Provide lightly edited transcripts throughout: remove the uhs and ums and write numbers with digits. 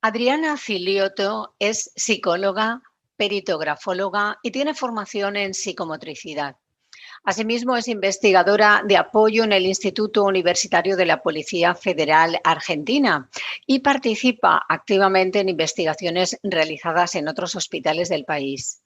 Adriana Filioto es psicóloga, peritografóloga y tiene formación en psicomotricidad. Asimismo, es investigadora de apoyo en el Instituto Universitario de la Policía Federal Argentina y participa activamente en investigaciones realizadas en otros hospitales del país.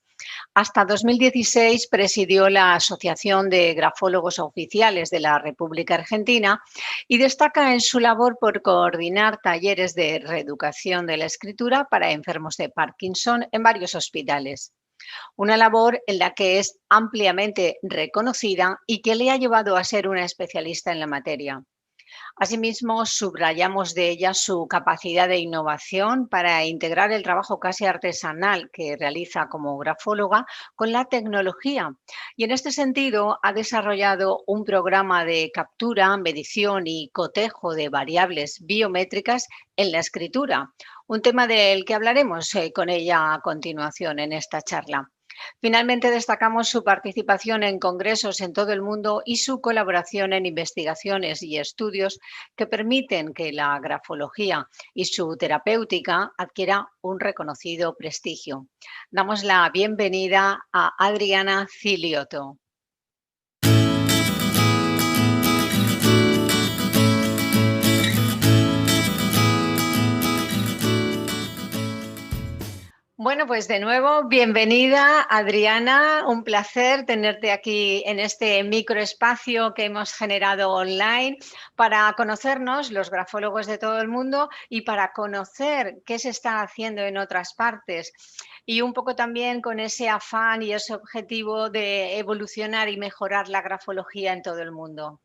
Hasta 2016 presidió la Asociación de Grafólogos Oficiales de la República Argentina y destaca en su labor por coordinar talleres de reeducación de la escritura para enfermos de Parkinson en varios hospitales. Una labor en la que es ampliamente reconocida y que le ha llevado a ser una especialista en la materia. Asimismo, subrayamos de ella su capacidad de innovación para integrar el trabajo casi artesanal que realiza como grafóloga con la tecnología. Y en este sentido, ha desarrollado un programa de captura, medición y cotejo de variables biométricas en la escritura, un tema del que hablaremos con ella a continuación en esta charla. Finalmente, destacamos su participación en congresos en todo el mundo y su colaboración en investigaciones y estudios que permiten que la grafología y su terapéutica adquiera un reconocido prestigio. Damos la bienvenida a Adriana Filioto. Bueno, pues de nuevo, bienvenida Adriana, un placer tenerte aquí en este microespacio que hemos generado online para conocernos, los grafólogos de todo el mundo, y para conocer qué se está haciendo en otras partes. Y un poco también con ese afán y ese objetivo de evolucionar y mejorar la grafología en todo el mundo.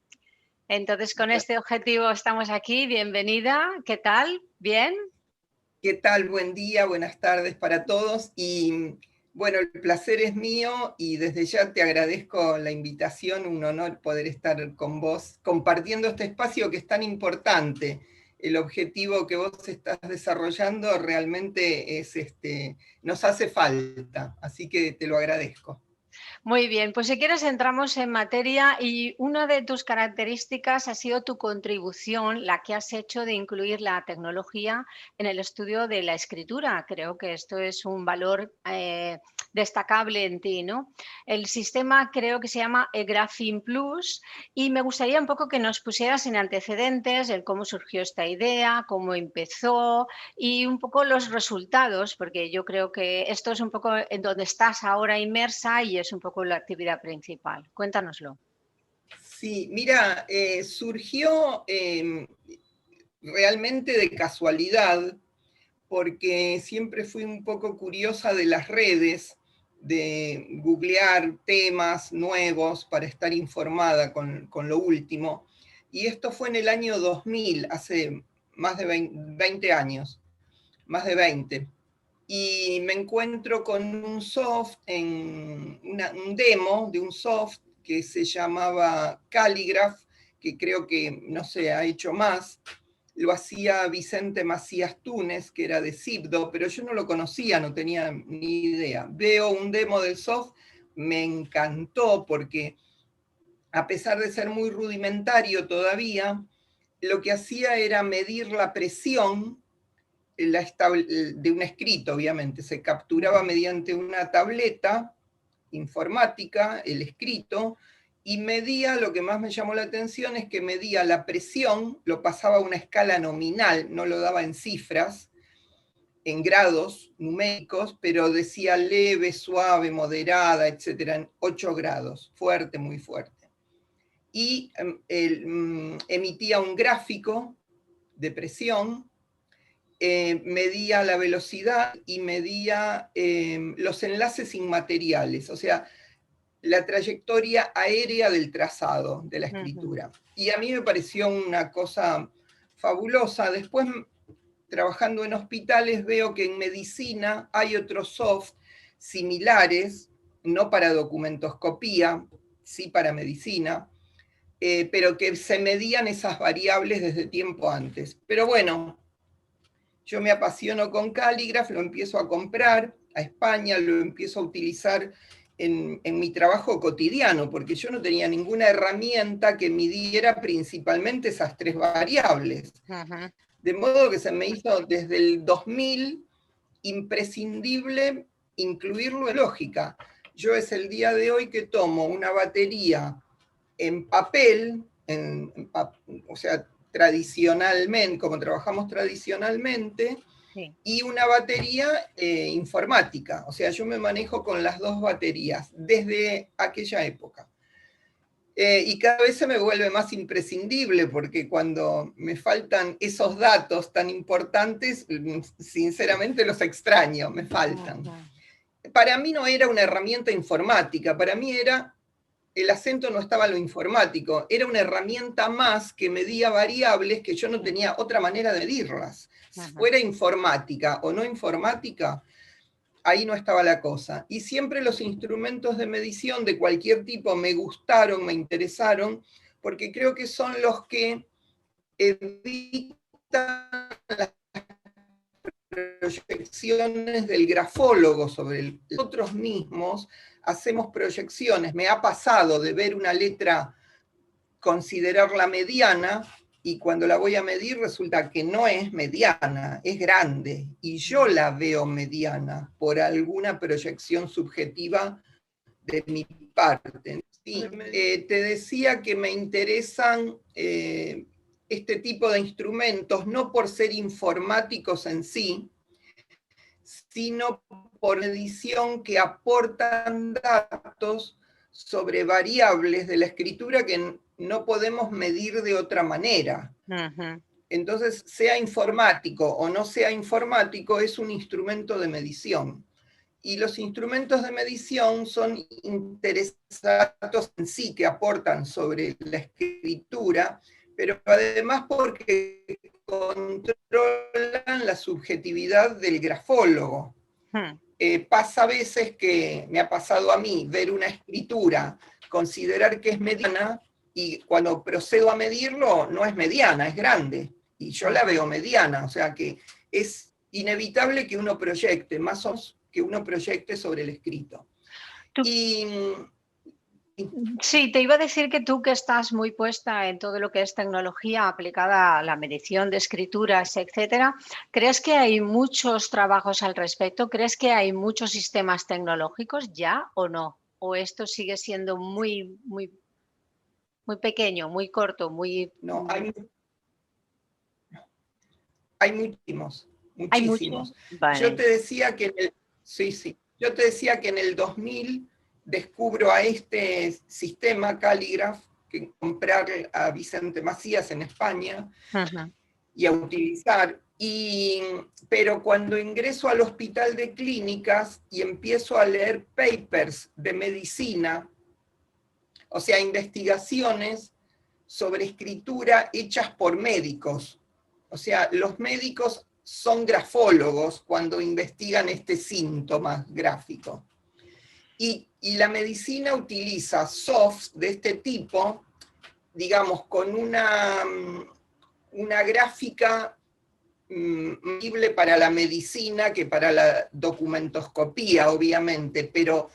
Entonces, con este objetivo estamos aquí. Bienvenida, ¿qué tal? ¿Bien? ¿Qué tal? Buen día, buenas tardes para todos. Y bueno, el placer es mío y desde ya te agradezco la invitación, un honor poder estar con vos compartiendo este espacio que es tan importante. El objetivo que vos estás desarrollando realmente es nos hace falta, así que te lo agradezco. Muy bien, pues si quieres entramos en materia y una de tus características ha sido tu contribución, la que has hecho de incluir la tecnología en el estudio de la escritura. Creo que esto es un valor destacable en ti, ¿no? El sistema creo que se llama eGraphene Plus y me gustaría un poco que nos pusieras en antecedentes el cómo surgió esta idea, cómo empezó y un poco los resultados, porque yo creo que esto es un poco en donde estás ahora inmersa y es un poco la actividad principal. Cuéntanoslo. Sí, mira, surgió realmente de casualidad, porque siempre fui un poco curiosa de las redes, de googlear temas nuevos para estar informada con lo último. Y esto fue en el año 2000, hace más de 20 años, más de 20. Y me encuentro con un soft, un demo de un soft que se llamaba Calligraph, que creo que, no sé, ha hecho más. Lo hacía Vicente Macías Túnez, que era de Zibdo, pero yo no lo conocía, no tenía ni idea. Veo un demo del soft, me encantó porque a pesar de ser muy rudimentario todavía, lo que hacía era medir la presión de un escrito, obviamente. Se capturaba mediante una tableta informática el escrito, y medía, lo que más me llamó la atención es que medía la presión, lo pasaba a una escala nominal, no lo daba en cifras, en grados numéricos, pero decía leve, suave, moderada, etcétera, en 8 grados, fuerte, muy fuerte. Y emitía un gráfico de presión, medía la velocidad y medía los enlaces inmateriales, o sea, la trayectoria aérea del trazado de la escritura. Y a mí me pareció una cosa fabulosa. Después, trabajando en hospitales, veo que en medicina hay otros soft similares, no para documentoscopía, sí para medicina, pero que se medían esas variables desde tiempo antes. Pero bueno, yo me apasiono con Calligraph, lo empiezo a comprar a España, lo empiezo a utilizar en mi trabajo cotidiano, porque yo no tenía ninguna herramienta que midiera principalmente esas 3 variables. De modo que se me hizo desde el 2000 imprescindible incluirlo en lógica. Yo es el día de hoy que tomo una batería en papel, o sea, tradicionalmente, como trabajamos tradicionalmente, Sí. y una batería informática. O sea, yo me manejo con las dos baterías desde aquella época. Y cada vez se me vuelve más imprescindible, porque cuando me faltan esos datos tan importantes, sinceramente los extraño, me faltan. Para mí no era una herramienta informática, para mí era, el acento no estaba en lo informático, era una herramienta más que medía variables que yo no tenía otra manera de medirlas. Si fuera informática o no informática, ahí no estaba la cosa. Y siempre los instrumentos de medición de cualquier tipo me gustaron, me interesaron, porque creo que son los que evitan las proyecciones del grafólogo sobre nosotros mismos. Hacemos proyecciones. Me ha pasado de ver una letra, considerarla mediana, y cuando la voy a medir resulta que no es mediana, es grande, y yo la veo mediana por alguna proyección subjetiva de mi parte. Sí, te decía que me interesan este tipo de instrumentos, no por ser informáticos en sí, sino por medición que aportan datos sobre variables de la escritura que no podemos medir de otra manera. Entonces, sea informático o no sea informático, es un instrumento de medición. Y los instrumentos de medición son interesantes en sí, que aportan sobre la escritura, pero además porque controlan la subjetividad del grafólogo. Pasa a veces que me ha pasado a mí ver una escritura, considerar que es mediana, y cuando procedo a medirlo no es mediana, es grande, y yo la veo mediana, o sea que es inevitable que uno proyecte, más o menos que uno proyecte sobre el escrito. Sí, te iba a decir que tú, que estás muy puesta en todo lo que es tecnología aplicada a la medición de escrituras, etcétera, ¿crees que hay muchos trabajos al respecto? ¿Crees que hay muchos sistemas tecnológicos ya o no? ¿O esto sigue siendo muy pequeño, muy corto, muy...? No, hay muchísimos, ¿Hay muchísimos. mucho? Vale. Yo te decía que yo te decía que en el 2000 descubro a este sistema Calligraph, que comprar a Vicente Macías en España y a utilizar. Pero cuando ingreso al hospital de clínicas y empiezo a leer papers de medicina, o sea, investigaciones sobre escritura hechas por médicos. O sea, los médicos son grafólogos cuando investigan este síntoma gráfico. Y la medicina utiliza softs de este tipo, digamos, con una gráfica medible para la medicina que para la documentoscopía, obviamente, pero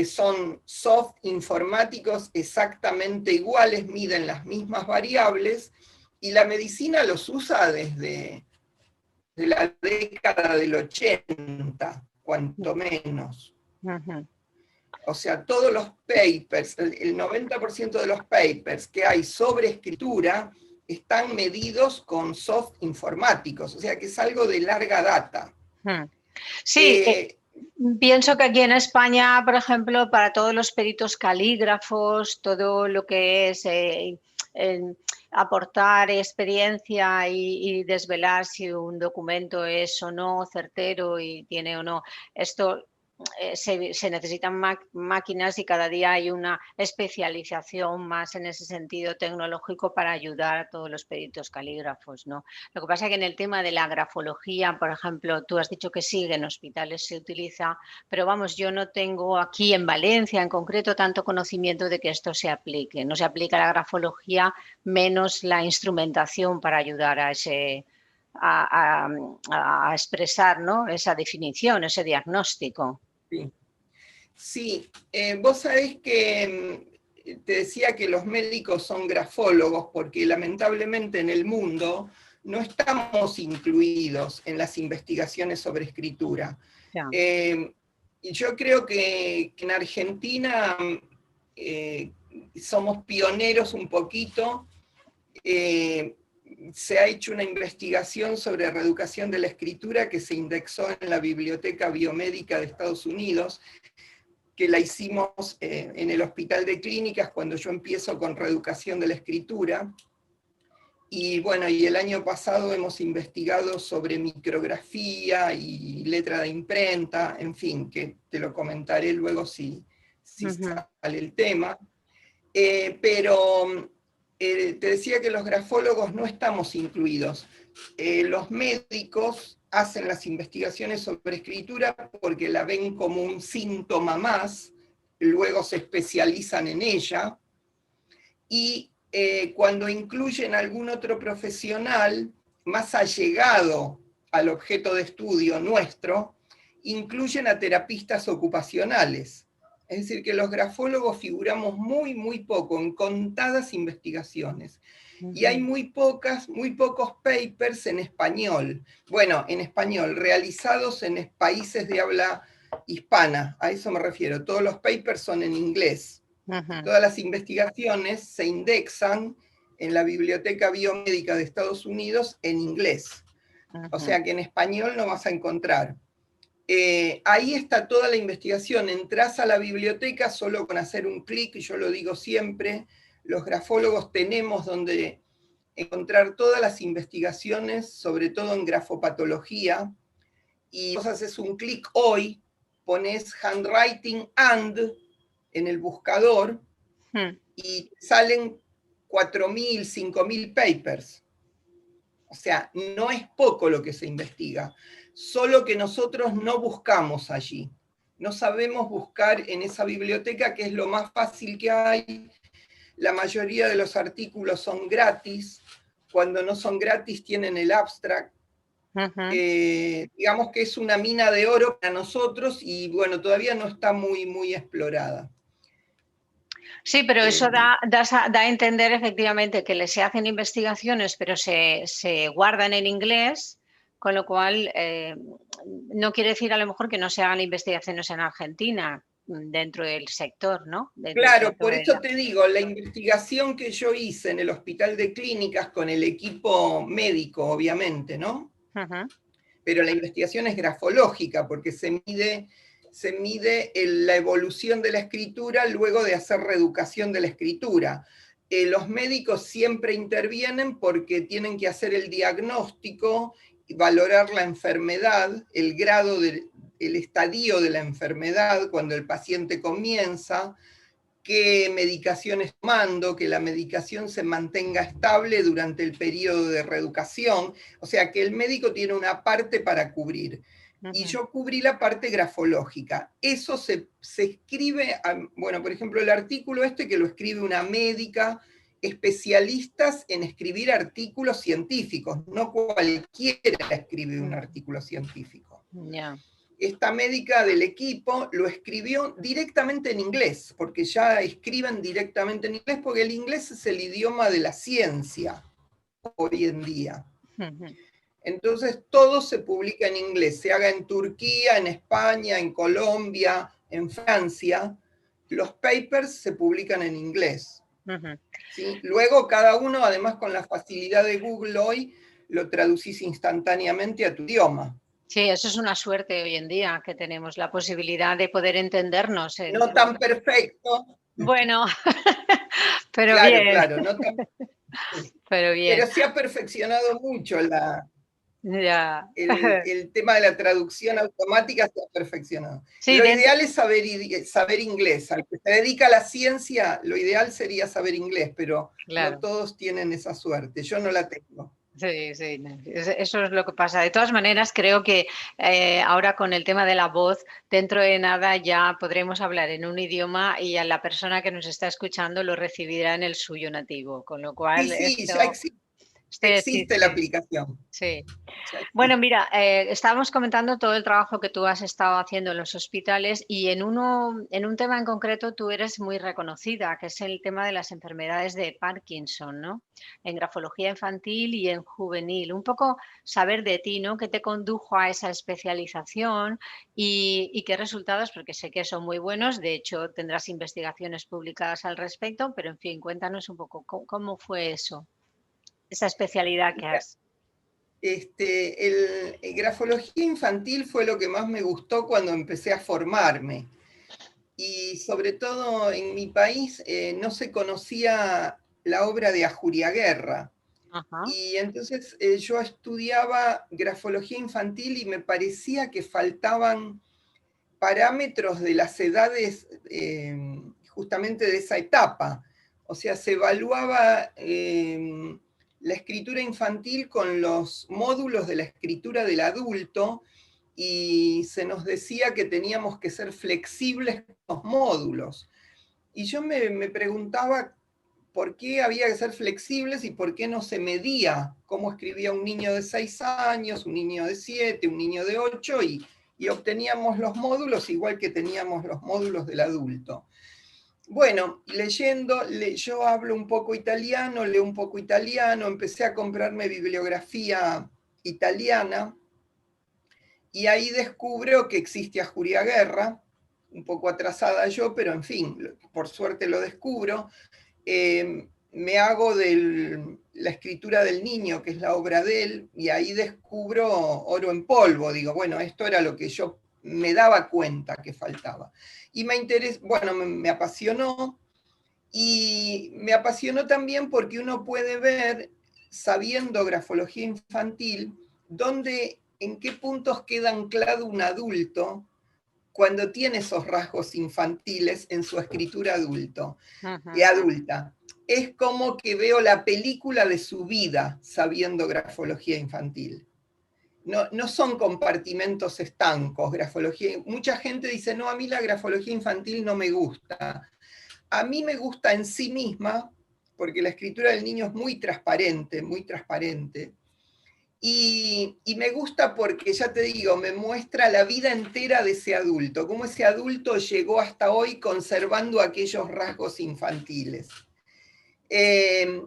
son soft informáticos exactamente iguales, miden las mismas variables, y la medicina los usa desde la década del 80, cuanto menos. O sea, todos los papers, el 90% de los papers que hay sobre escritura están medidos con soft informáticos, o sea que es algo de larga data. Sí, pienso que aquí en España, por ejemplo, para todos los peritos calígrafos, todo lo que es aportar experiencia y desvelar si un documento es o no certero y tiene o no, esto se necesitan máquinas, y cada día hay una especialización más en ese sentido tecnológico para ayudar a todos los peritos calígrafos, ¿no? Lo que pasa es que en el tema de la grafología, por ejemplo, tú has dicho que sí, en hospitales se utiliza, pero vamos, yo no tengo aquí en Valencia en concreto tanto conocimiento de que esto se aplique. No se aplica la grafología, menos la instrumentación para ayudar a ese... A expresar, ¿no?, esa definición, ese diagnóstico. Sí. Vos sabés que te decía que los médicos son grafólogos porque lamentablemente en el mundo no estamos incluidos en las investigaciones sobre escritura. Ya. Y yo creo que en Argentina somos pioneros un poquito. Se ha hecho una investigación sobre reeducación de la escritura que se indexó en la Biblioteca Biomédica de Estados Unidos, que la hicimos en el Hospital de Clínicas cuando yo empiezo con reeducación de la escritura. Y bueno, y el año pasado hemos investigado sobre micrografía y letra de imprenta, en fin, que te lo comentaré luego si sale el tema. Pero te decía que los grafólogos no estamos incluidos. Los médicos hacen las investigaciones sobre escritura porque la ven como un síntoma más, luego se especializan en ella, y cuando incluyen algún otro profesional más allegado al objeto de estudio nuestro, incluyen a terapistas ocupacionales. Es decir, que los grafólogos figuramos muy poco, en contadas investigaciones. Y hay muy pocos papers en español. Bueno, en español, realizados en países de habla hispana, a eso me refiero. Todos los papers son en inglés. Todas las investigaciones se indexan en la Biblioteca Biomédica de Estados Unidos en inglés. O sea que en español no vas a encontrar. Ahí está toda la investigación. Entrás a la biblioteca solo con hacer un clic, y yo lo digo siempre, los grafólogos tenemos donde encontrar todas las investigaciones, sobre todo en grafopatología, y vos haces un clic hoy, pones handwriting and en el buscador, y salen 4.000, 5.000 papers. O sea, no es poco lo que se investiga, solo que nosotros no buscamos allí. No sabemos buscar en esa biblioteca, que es lo más fácil que hay. La mayoría de los artículos son gratis. Cuando no son gratis tienen el abstract. Digamos que es una mina de oro para nosotros y bueno, todavía no está muy explorada. Sí, pero eso da a entender efectivamente que se hacen investigaciones, pero se guardan en inglés, con lo cual no quiere decir a lo mejor que no se hagan investigaciones en Argentina dentro del sector, ¿no? Claro, por eso te digo, la investigación que yo hice en el Hospital de Clínicas con el equipo médico, obviamente, ¿no? Pero la investigación es grafológica, porque se mide la evolución de la escritura luego de hacer reeducación de la escritura. Los médicos siempre intervienen porque tienen que hacer el diagnóstico, valorar la enfermedad, el grado, el estadio de la enfermedad cuando el paciente comienza, qué medicaciones tomando, que la medicación se mantenga estable durante el periodo de reeducación. O sea que el médico tiene una parte para cubrir. Y yo cubrí la parte grafológica. Eso se escribe, bueno, por ejemplo, el artículo que lo escribe una médica, especialistas en escribir artículos científicos, no cualquiera escribe un artículo científico. Esta médica del equipo lo escribió directamente en inglés, porque ya escriben directamente en inglés, porque el inglés es el idioma de la ciencia hoy en día. Entonces todo se publica en inglés, se haga en Turquía, en España, en Colombia, en Francia. Los papers se publican en inglés. ¿Sí? Luego cada uno, además con la facilidad de Google hoy, lo traducís instantáneamente a tu idioma. Sí, eso es una suerte hoy en día, que tenemos la posibilidad de poder entendernos. No tan perfecto. Bueno, pero claro, bien. Claro, no tan... Pero bien. Pero se ha perfeccionado mucho el tema de la traducción automática, se ha perfeccionado. Sí, lo ideal es saber inglés. Al que se dedica a la ciencia, lo ideal sería saber inglés, pero no todos tienen esa suerte. Yo no la tengo. Sí, eso es lo que pasa. De todas maneras, creo que ahora con el tema de la voz, dentro de nada ya podremos hablar en un idioma y a la persona que nos está escuchando lo recibirá en el suyo nativo, con lo cual... Sí, ya existe. Sí, existe la sí, aplicación. sí. Ya Bueno, existe. mira, estábamos comentando todo el trabajo que tú has estado haciendo en los hospitales y en un tema en concreto tú eres muy reconocida, que es el tema de las enfermedades de Parkinson, ¿no? En grafología infantil y en juvenil. Un poco saber de ti, ¿no? ¿Qué te condujo a esa especialización y qué resultados? Porque sé que son muy buenos, de hecho tendrás investigaciones publicadas al respecto, pero en fin, cuéntanos un poco cómo fue eso, esa especialidad que has. El grafología infantil fue lo que más me gustó cuando empecé a formarme. Y sobre todo en mi país no se conocía la obra de Ajuriaguerra. Ajá. Y entonces yo estudiaba grafología infantil y me parecía que faltaban parámetros de las edades justamente de esa etapa. O sea, se evaluaba la escritura infantil con los módulos de la escritura del adulto y se nos decía que teníamos que ser flexibles con los módulos. Y yo me preguntaba por qué había que ser flexibles y por qué no se medía cómo escribía un niño de 6 años, un niño de 7, un niño de 8, y obteníamos los módulos igual que teníamos los módulos del adulto. Bueno, leyendo, yo hablo un poco italiano, leo un poco italiano, empecé a comprarme bibliografía italiana, y ahí descubro que existe Ajuriaguerra, un poco atrasada yo, pero en fin, por suerte lo descubro. Me hago de la escritura del niño, que es la obra de él, y ahí descubro Oro en polvo. Digo, bueno, esto era lo que yo me daba cuenta que faltaba. Y me interesó, bueno, me apasionó, y me apasionó también porque uno puede ver, sabiendo grafología infantil, dónde, en qué puntos queda anclado un adulto cuando tiene esos rasgos infantiles en su escritura y Ujú. adulta. Es como que veo la película de su vida sabiendo grafología infantil. No, no son compartimentos estancos, grafología. Mucha gente dice, no, a mí la grafología infantil no me gusta. A mí me gusta en sí misma, porque la escritura del niño es muy transparente, muy transparente. Y me gusta porque, ya te digo, me muestra la vida entera de ese adulto, cómo ese adulto llegó hasta hoy conservando aquellos rasgos infantiles.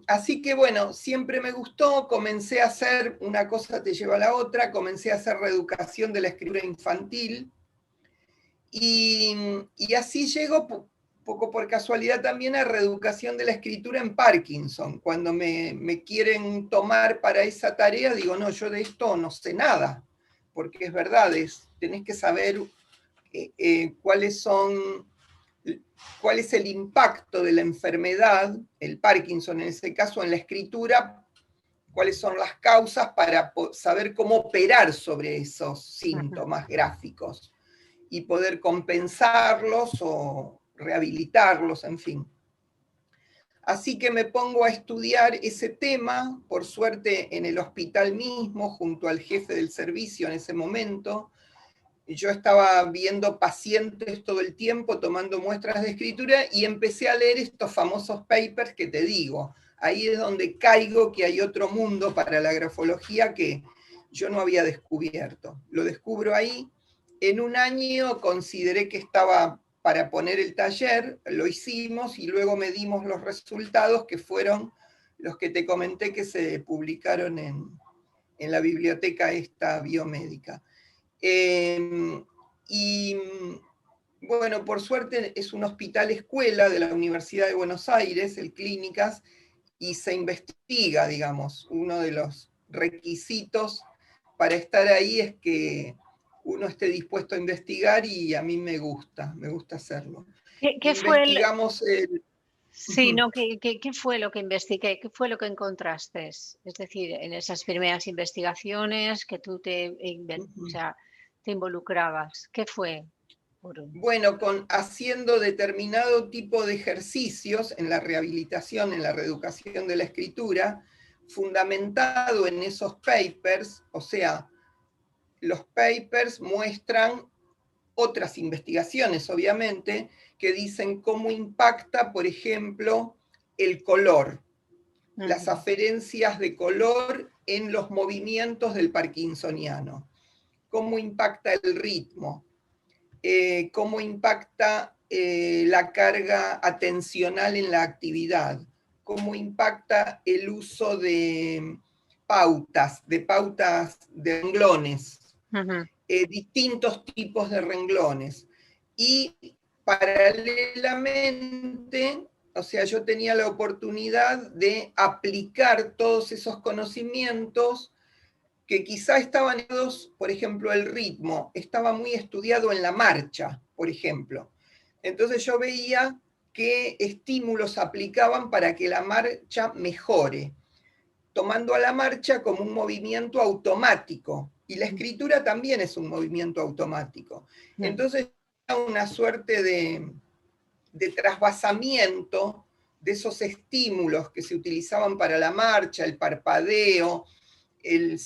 Así que bueno, siempre me gustó, comencé a hacer, una cosa te lleva a la otra, comencé a hacer reeducación de la escritura infantil, y así llego, poco por casualidad también, a reeducación de la escritura en Parkinson. Cuando me quieren tomar para esa tarea, digo, no, yo de esto no sé nada, porque es verdad, tenés que saber cuáles son, cuál es el impacto de la enfermedad, el Parkinson en ese caso, en la escritura, cuáles son las causas para saber cómo operar sobre esos Ujú. síntomas gráficos y poder compensarlos o rehabilitarlos, en fin. Así que me pongo a estudiar ese tema, por suerte en el hospital mismo, junto al jefe del servicio en ese momento. Yo estaba viendo pacientes todo el tiempo, tomando muestras de escritura, y empecé a leer estos famosos papers que te digo. Ahí es donde caigo que hay otro mundo para la grafología que yo no había descubierto. Lo descubro ahí. En un año consideré que estaba para poner el taller, lo hicimos y luego medimos los resultados, que fueron los que te comenté que se publicaron en la biblioteca esta biomédica. Y bueno, por suerte es un hospital escuela de la Universidad de Buenos Aires, el Clínicas, y se investiga, digamos. Uno de los requisitos para estar ahí es que uno esté dispuesto a investigar, y a mí me gusta hacerlo. ¿Qué fue el, Investigamos el... sí, no, qué fue lo que investigué? ¿Qué fue lo que encontraste? Es decir, en esas primeras investigaciones que tú o sea, te involucrabas, ¿qué fue? Bueno, haciendo determinado tipo de ejercicios en la rehabilitación, en la reeducación de la escritura, fundamentado en esos papers, o sea, los papers muestran otras investigaciones, obviamente, que dicen cómo impacta, por ejemplo, el color. las aferencias de color en los movimientos del parkinsoniano, cómo impacta el ritmo, cómo impacta la carga atencional en la actividad, cómo impacta el uso de pautas de renglones, distintos tipos de renglones. Y paralelamente, o sea, yo tenía la oportunidad de aplicar todos esos conocimientos que quizá estaban, por ejemplo, el ritmo, estaba muy estudiado en la marcha, por ejemplo. Entonces yo veía qué estímulos aplicaban para que la marcha mejore, tomando a la marcha como un movimiento automático, y la escritura también es un movimiento automático. Entonces, una suerte de trasvasamiento de esos estímulos que se utilizaban para la marcha, el parpadeo, el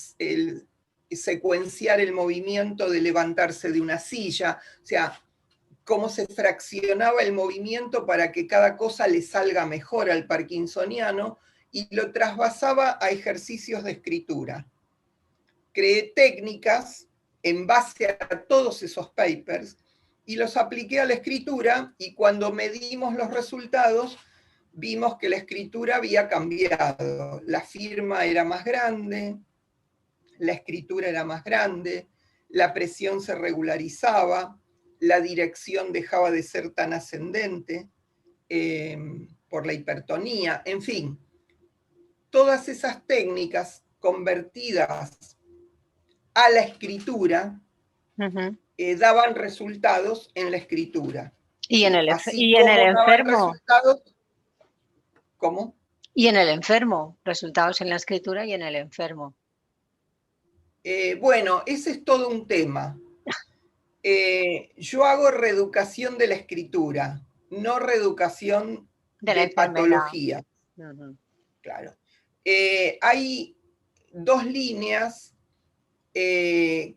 secuenciar el movimiento de levantarse de una silla, o sea, cómo se fraccionaba el movimiento para que cada cosa le salga mejor al parkinsoniano, y lo trasvasaba a ejercicios de escritura. Creé técnicas en base a todos esos papers y los apliqué a la escritura, y cuando medimos los resultados vimos que la escritura había cambiado. La firma era más grande, la escritura era más grande, la presión se regularizaba, la dirección dejaba de ser tan ascendente por la hipertonía, en fin. Todas esas técnicas convertidas a la escritura daban resultados en la escritura. ¿Y en el, Así y en como el daban enfermo? resultados, ¿cómo? Y en el enfermo, resultados en la escritura y en el enfermo. Bueno, ese es todo un tema. Yo hago reeducación de la escritura, no reeducación de patología. Claro. Hay dos líneas que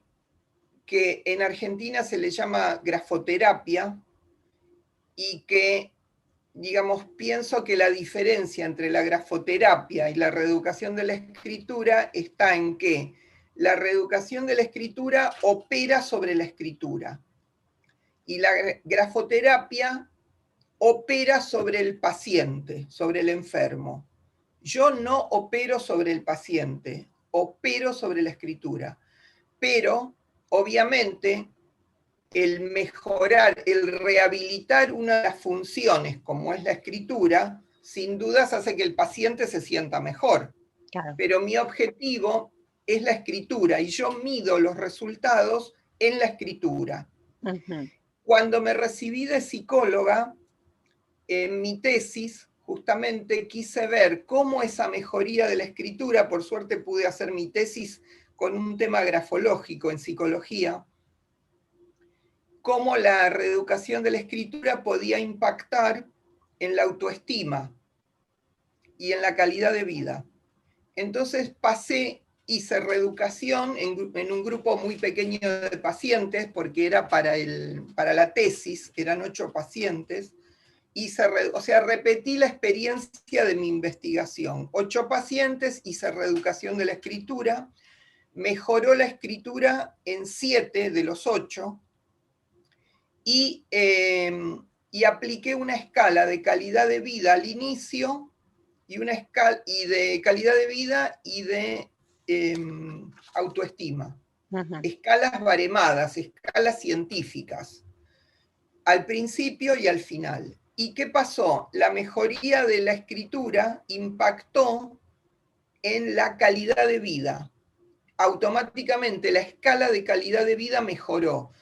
en Argentina se le llama grafoterapia, y que, digamos, pienso que la diferencia entre la grafoterapia y la reeducación de la escritura está en que la reeducación de la escritura opera sobre la escritura, y la grafoterapia opera sobre el paciente, sobre el enfermo. Yo no opero sobre el paciente, opero sobre la escritura. Pero, obviamente, el mejorar, el rehabilitar una de las funciones, como es la escritura, sin dudas hace que el paciente se sienta mejor. Claro. Pero mi objetivo es la escritura, y yo mido los resultados en la escritura. Cuando me recibí de psicóloga, en mi tesis, justamente quise ver cómo esa mejoría de la escritura, por suerte pude hacer mi tesis con un tema grafológico en psicología, cómo la reeducación de la escritura podía impactar en la autoestima y en la calidad de vida. Entonces hice reeducación en un grupo muy pequeño de pacientes, porque era para la tesis, eran 8 pacientes, repetí la experiencia de mi investigación. 8 pacientes, hice reeducación de la escritura, mejoró la escritura en 7 de los 8, y apliqué una escala de calidad de vida al inicio, y una escala de calidad de vida y de autoestima. Escalas baremadas, escalas científicas, al principio y al final. ¿Y qué pasó? La mejoría de la escritura impactó en la calidad de vida. Automáticamente la escala de calidad de vida mejoró.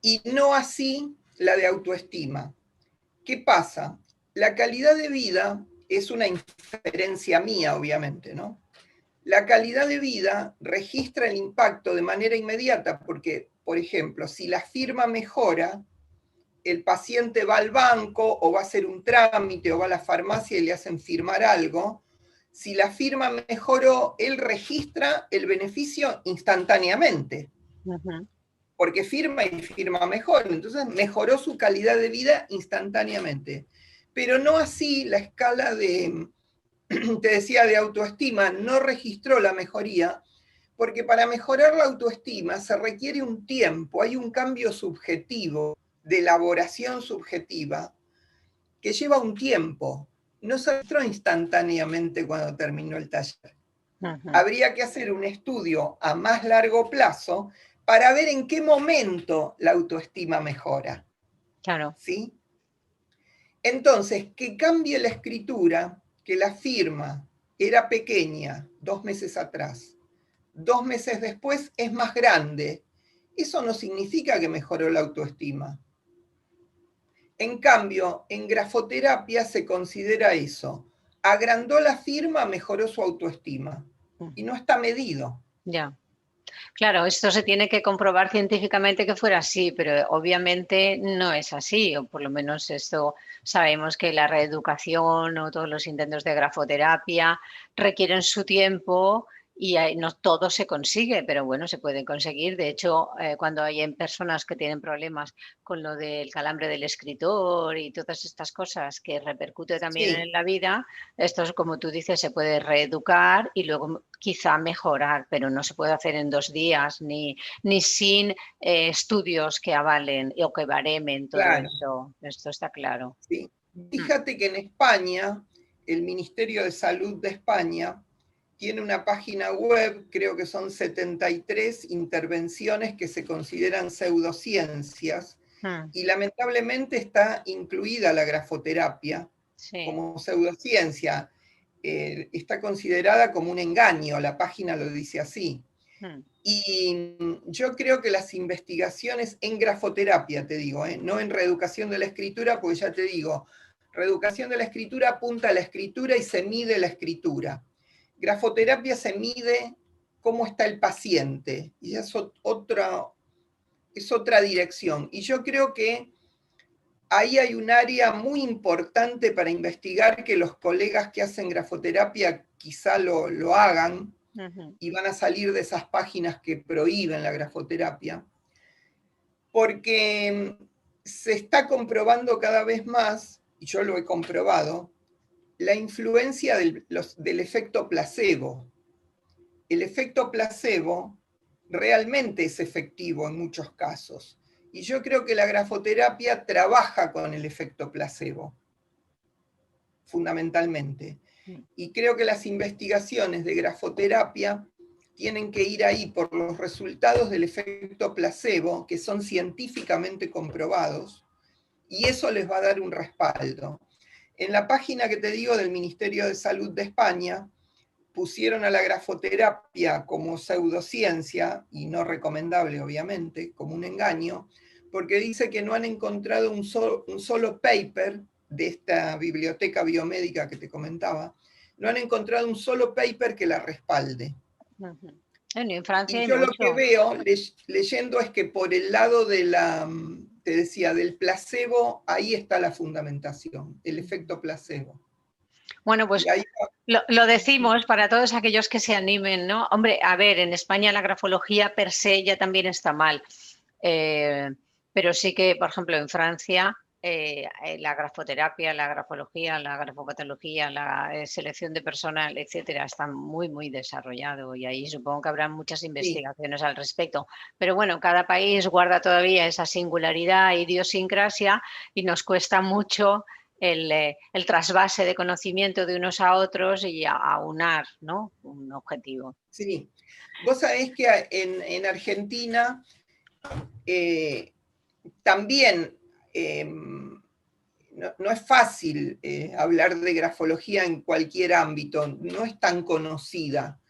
Y no así la de autoestima. ¿Qué pasa? La calidad de vida es una inferencia mía, obviamente, ¿no? La calidad de vida registra el impacto de manera inmediata, porque, por ejemplo, si la firma mejora, el paciente va al banco o va a hacer un trámite o va a la farmacia y le hacen firmar algo. Si la firma mejoró, él registra el beneficio instantáneamente. Porque firma y firma mejor. Entonces mejoró su calidad de vida instantáneamente. Pero no así la escala de te decía de autoestima, no registró la mejoría, porque para mejorar la autoestima se requiere un tiempo, hay un cambio subjetivo, de elaboración subjetiva, que lleva un tiempo. No se registró instantáneamente cuando terminó el taller. Habría que hacer un estudio a más largo plazo para ver en qué momento la autoestima mejora. Claro. ¿Sí? Entonces, que cambie la escritura, que la firma era pequeña 2 meses atrás, 2 meses después es más grande, eso no significa que mejoró la autoestima. En cambio, en grafoterapia se considera eso. Agrandó la firma, mejoró su autoestima. Y no está medido. Ya. Claro, esto se tiene que comprobar científicamente que fuera así, pero obviamente no es así, o por lo menos esto sabemos que la reeducación o todos los intentos de grafoterapia requieren su tiempo y no todo se consigue, pero bueno, se puede conseguir. De hecho, cuando hay personas que tienen problemas con lo del calambre del escritor y todas estas cosas que repercute también Sí. en la vida, esto es como tú dices, se puede reeducar y luego quizá mejorar, pero no se puede hacer en 2 días ni sin estudios que avalen o que baremen todo Claro. esto. Esto está claro. Sí. Fíjate que en España, el Ministerio de Salud de España tiene una página web, creo que son 73 intervenciones que se consideran pseudociencias, y lamentablemente está incluida la grafoterapia como pseudociencia. Está considerada como un engaño, la página lo dice así. Y yo creo que las investigaciones en grafoterapia, te digo, no en reeducación de la escritura, porque ya te digo, reeducación de la escritura apunta a la escritura y se mide la escritura. Grafoterapia se mide cómo está el paciente, y es otra dirección. Y yo creo que ahí hay un área muy importante para investigar, que los colegas que hacen grafoterapia quizá lo hagan, y van a salir de esas páginas que prohíben la grafoterapia, porque se está comprobando cada vez más, y yo lo he comprobado, la influencia del efecto placebo. El efecto placebo realmente es efectivo en muchos casos, y yo creo que la grafoterapia trabaja con el efecto placebo, fundamentalmente. Y creo que las investigaciones de grafoterapia tienen que ir ahí por los resultados del efecto placebo, que son científicamente comprobados, y eso les va a dar un respaldo. En la página que te digo del Ministerio de Salud de España, pusieron a la grafoterapia como pseudociencia, y no recomendable obviamente, como un engaño, porque dice que no han encontrado un solo paper de esta biblioteca biomédica que te comentaba, no han encontrado un solo paper que la respalde. En Francia y hay yo mucho. Lo que veo leyendo es que por el lado de te decía, del placebo, ahí está la fundamentación, el efecto placebo. Bueno, pues ahí... lo decimos para todos aquellos que se animen, ¿no? Hombre, a ver, en España la grafología per se ya también está mal, pero sí que, por ejemplo, en Francia la grafoterapia, la grafología, la grafopatología, la selección de personal, etcétera, están muy, muy desarrollado, y ahí supongo que habrá muchas investigaciones al respecto. Pero bueno, cada país guarda todavía esa singularidad e idiosincrasia y nos cuesta mucho el trasvase de conocimiento de unos a otros y aunar, ¿no?, un objetivo. Sí. Vos sabés que en Argentina también no es fácil hablar de grafología en cualquier ámbito, no es tan conocida.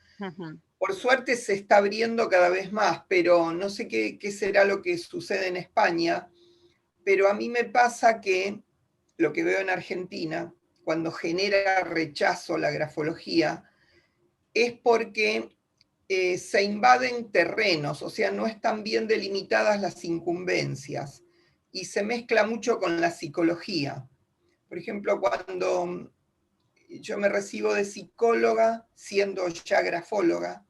Por suerte se está abriendo cada vez más, pero no sé qué será lo que sucede en España, pero a mí me pasa que lo que veo en Argentina, cuando genera rechazo la grafología, es porque se invaden terrenos, o sea, no están bien delimitadas las incumbencias, y se mezcla mucho con la psicología. Por ejemplo, cuando yo me recibo de psicóloga, siendo ya grafóloga,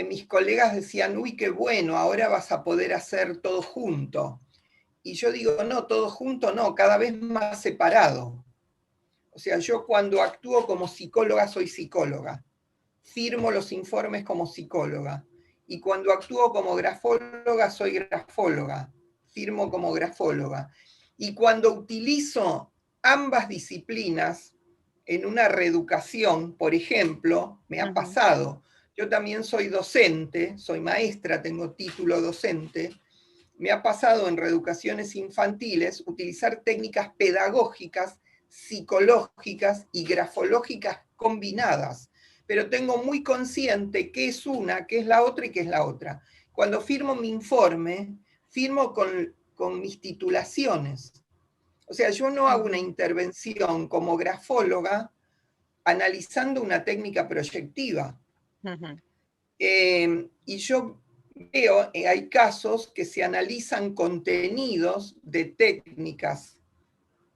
mis colegas decían, uy, qué bueno, ahora vas a poder hacer todo junto. Y yo digo, no, todo junto no, cada vez más separado. O sea, yo cuando actúo como psicóloga soy psicóloga. Firmo los informes como psicóloga. Y cuando actúo como grafóloga soy grafóloga. Firmo como grafóloga. Y cuando utilizo ambas disciplinas en una reeducación, por ejemplo, me ha pasado. Yo también soy docente, soy maestra, tengo título docente. Me ha pasado en reeducaciones infantiles utilizar técnicas pedagógicas, psicológicas y grafológicas combinadas, pero tengo muy consciente qué es una, qué es la otra y qué es la otra. Cuando firmo mi informe, firmo con mis titulaciones. O sea, yo no hago una intervención como grafóloga analizando una técnica proyectiva. Y yo veo, hay casos que se analizan contenidos de técnicas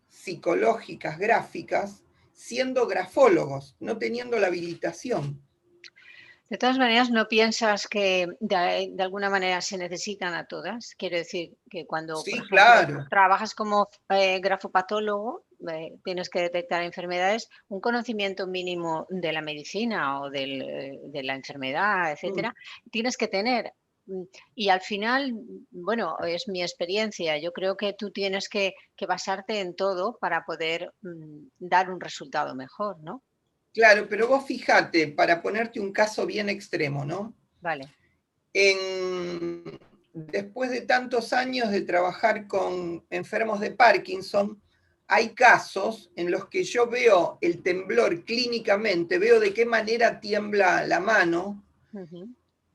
psicológicas, gráficas, siendo grafólogos, no teniendo la habilitación. De todas maneras, ¿no piensas que de alguna manera se necesitan a todas? Quiero decir que cuando, por Sí, ejemplo, claro. trabajas como grafopatólogo, tienes que detectar enfermedades, un conocimiento mínimo de la medicina o de la enfermedad, etcétera, tienes que tener. Y al final, bueno, es mi experiencia. Yo creo que tú tienes que basarte en todo para poder dar un resultado mejor, ¿no? Claro, pero vos fíjate, para ponerte un caso bien extremo, ¿no? Vale. Después de tantos años de trabajar con enfermos de Parkinson, hay casos en los que yo veo el temblor clínicamente, veo de qué manera tiembla la mano,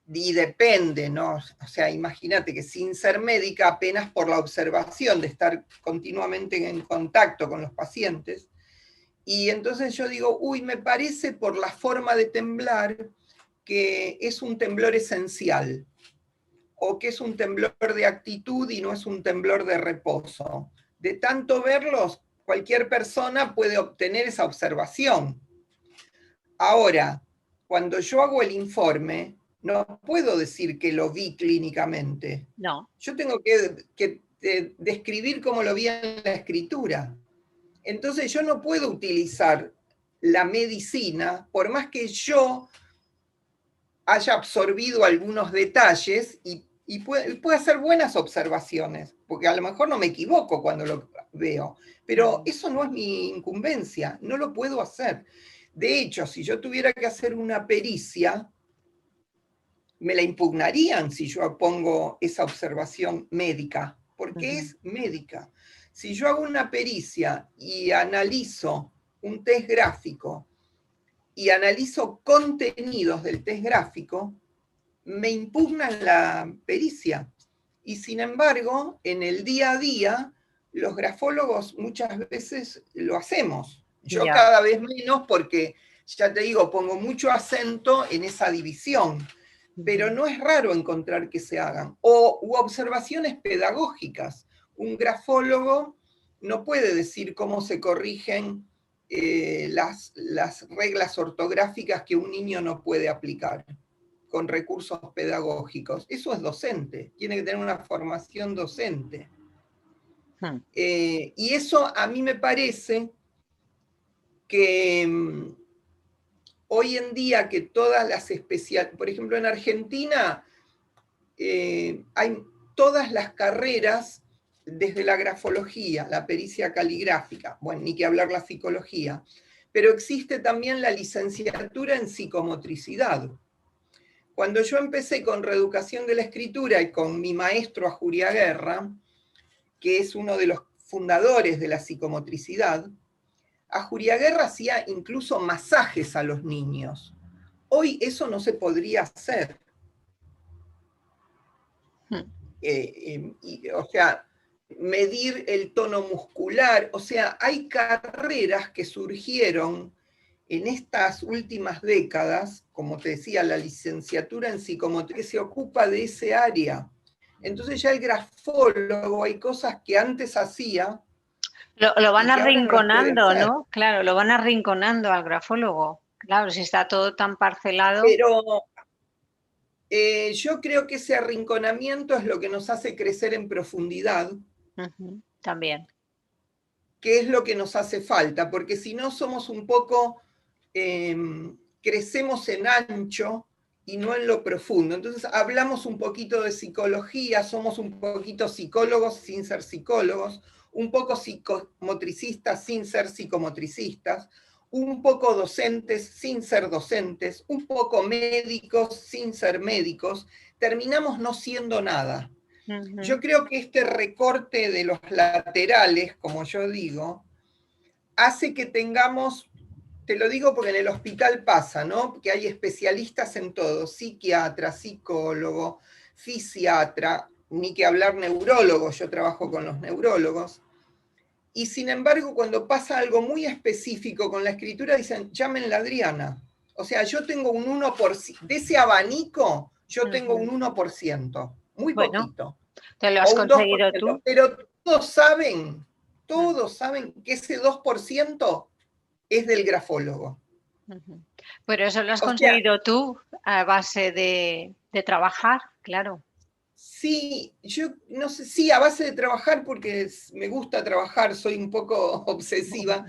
y depende, ¿no? O sea, imagínate que sin ser médica, apenas por la observación de estar continuamente en contacto con los pacientes, y entonces yo digo, uy, me parece por la forma de temblar que es un temblor esencial, o que es un temblor de actitud y no es un temblor de reposo. De tanto verlos, cualquier persona puede obtener esa observación. Ahora, cuando yo hago el informe, no puedo decir que lo vi clínicamente. No. Yo tengo que describir cómo lo vi en la escritura. Entonces yo no puedo utilizar la medicina, por más que yo haya absorbido algunos detalles y puede hacer buenas observaciones, porque a lo mejor no me equivoco cuando lo veo, pero eso no es mi incumbencia, no lo puedo hacer. De hecho, si yo tuviera que hacer una pericia, me la impugnarían si yo pongo esa observación médica, porque es médica. Si yo hago una pericia y analizo un test gráfico y analizo contenidos del test gráfico, me impugnan la pericia. Y sin embargo, en el día a día, los grafólogos muchas veces lo hacemos. Yo Ya. cada vez menos porque, ya te digo, pongo mucho acento en esa división, pero no es raro encontrar que se hagan. U observaciones pedagógicas. Un grafólogo no puede decir cómo se corrigen las reglas ortográficas que un niño no puede aplicar con recursos pedagógicos. Eso es docente, tiene que tener una formación docente. Y eso a mí me parece que hoy en día que todas las especialidades, por ejemplo en Argentina, hay todas las carreras desde la grafología, la pericia caligráfica, bueno, ni que hablar la psicología, pero existe también la licenciatura en psicomotricidad. Cuando yo empecé con reeducación de la escritura y con mi maestro Ajuriaguerra, que es uno de los fundadores de la psicomotricidad, Ajuriaguerra hacía incluso masajes a los niños. Hoy eso no se podría hacer. O sea, medir el tono muscular, o sea, hay carreras que surgieron en estas últimas décadas, como te decía, la licenciatura en psicomotricidad, que se ocupa de ese área. Entonces ya el grafólogo, hay cosas que antes hacía Lo van y que ahora no las puede arrinconando, hacer. ¿no? Claro, lo van arrinconando al grafólogo. Claro, si está todo tan parcelado. Pero yo creo que ese arrinconamiento es lo que nos hace crecer en profundidad. También. qué es lo que nos hace falta, porque si no somos un poco, crecemos en ancho y no en lo profundo. Entonces hablamos un poquito de psicología, somos un poquito psicólogos sin ser psicólogos, un poco psicomotricistas sin ser psicomotricistas, un poco docentes sin ser docentes, un poco médicos sin ser médicos, terminamos no siendo nada. Yo creo que este recorte de los laterales, como yo digo, hace que tengamos, te lo digo porque en el hospital pasa, ¿no? Que hay especialistas en todo, psiquiatra, psicólogo, fisiatra, ni que hablar neurólogo, yo trabajo con los neurólogos. Y sin embargo, cuando pasa algo muy específico con la escritura, dicen, llámenla Adriana. O sea, yo tengo un 1%, de ese abanico, yo tengo un 1%, muy Bueno, poquito. te lo O has un conseguido 2%, tú. pero todos saben que ese 2% es del grafólogo. Pero eso lo has O sea, conseguido tú a base de trabajar, claro. sí, yo no sé, sí, a base de trabajar, porque me gusta trabajar, soy un poco obsesiva,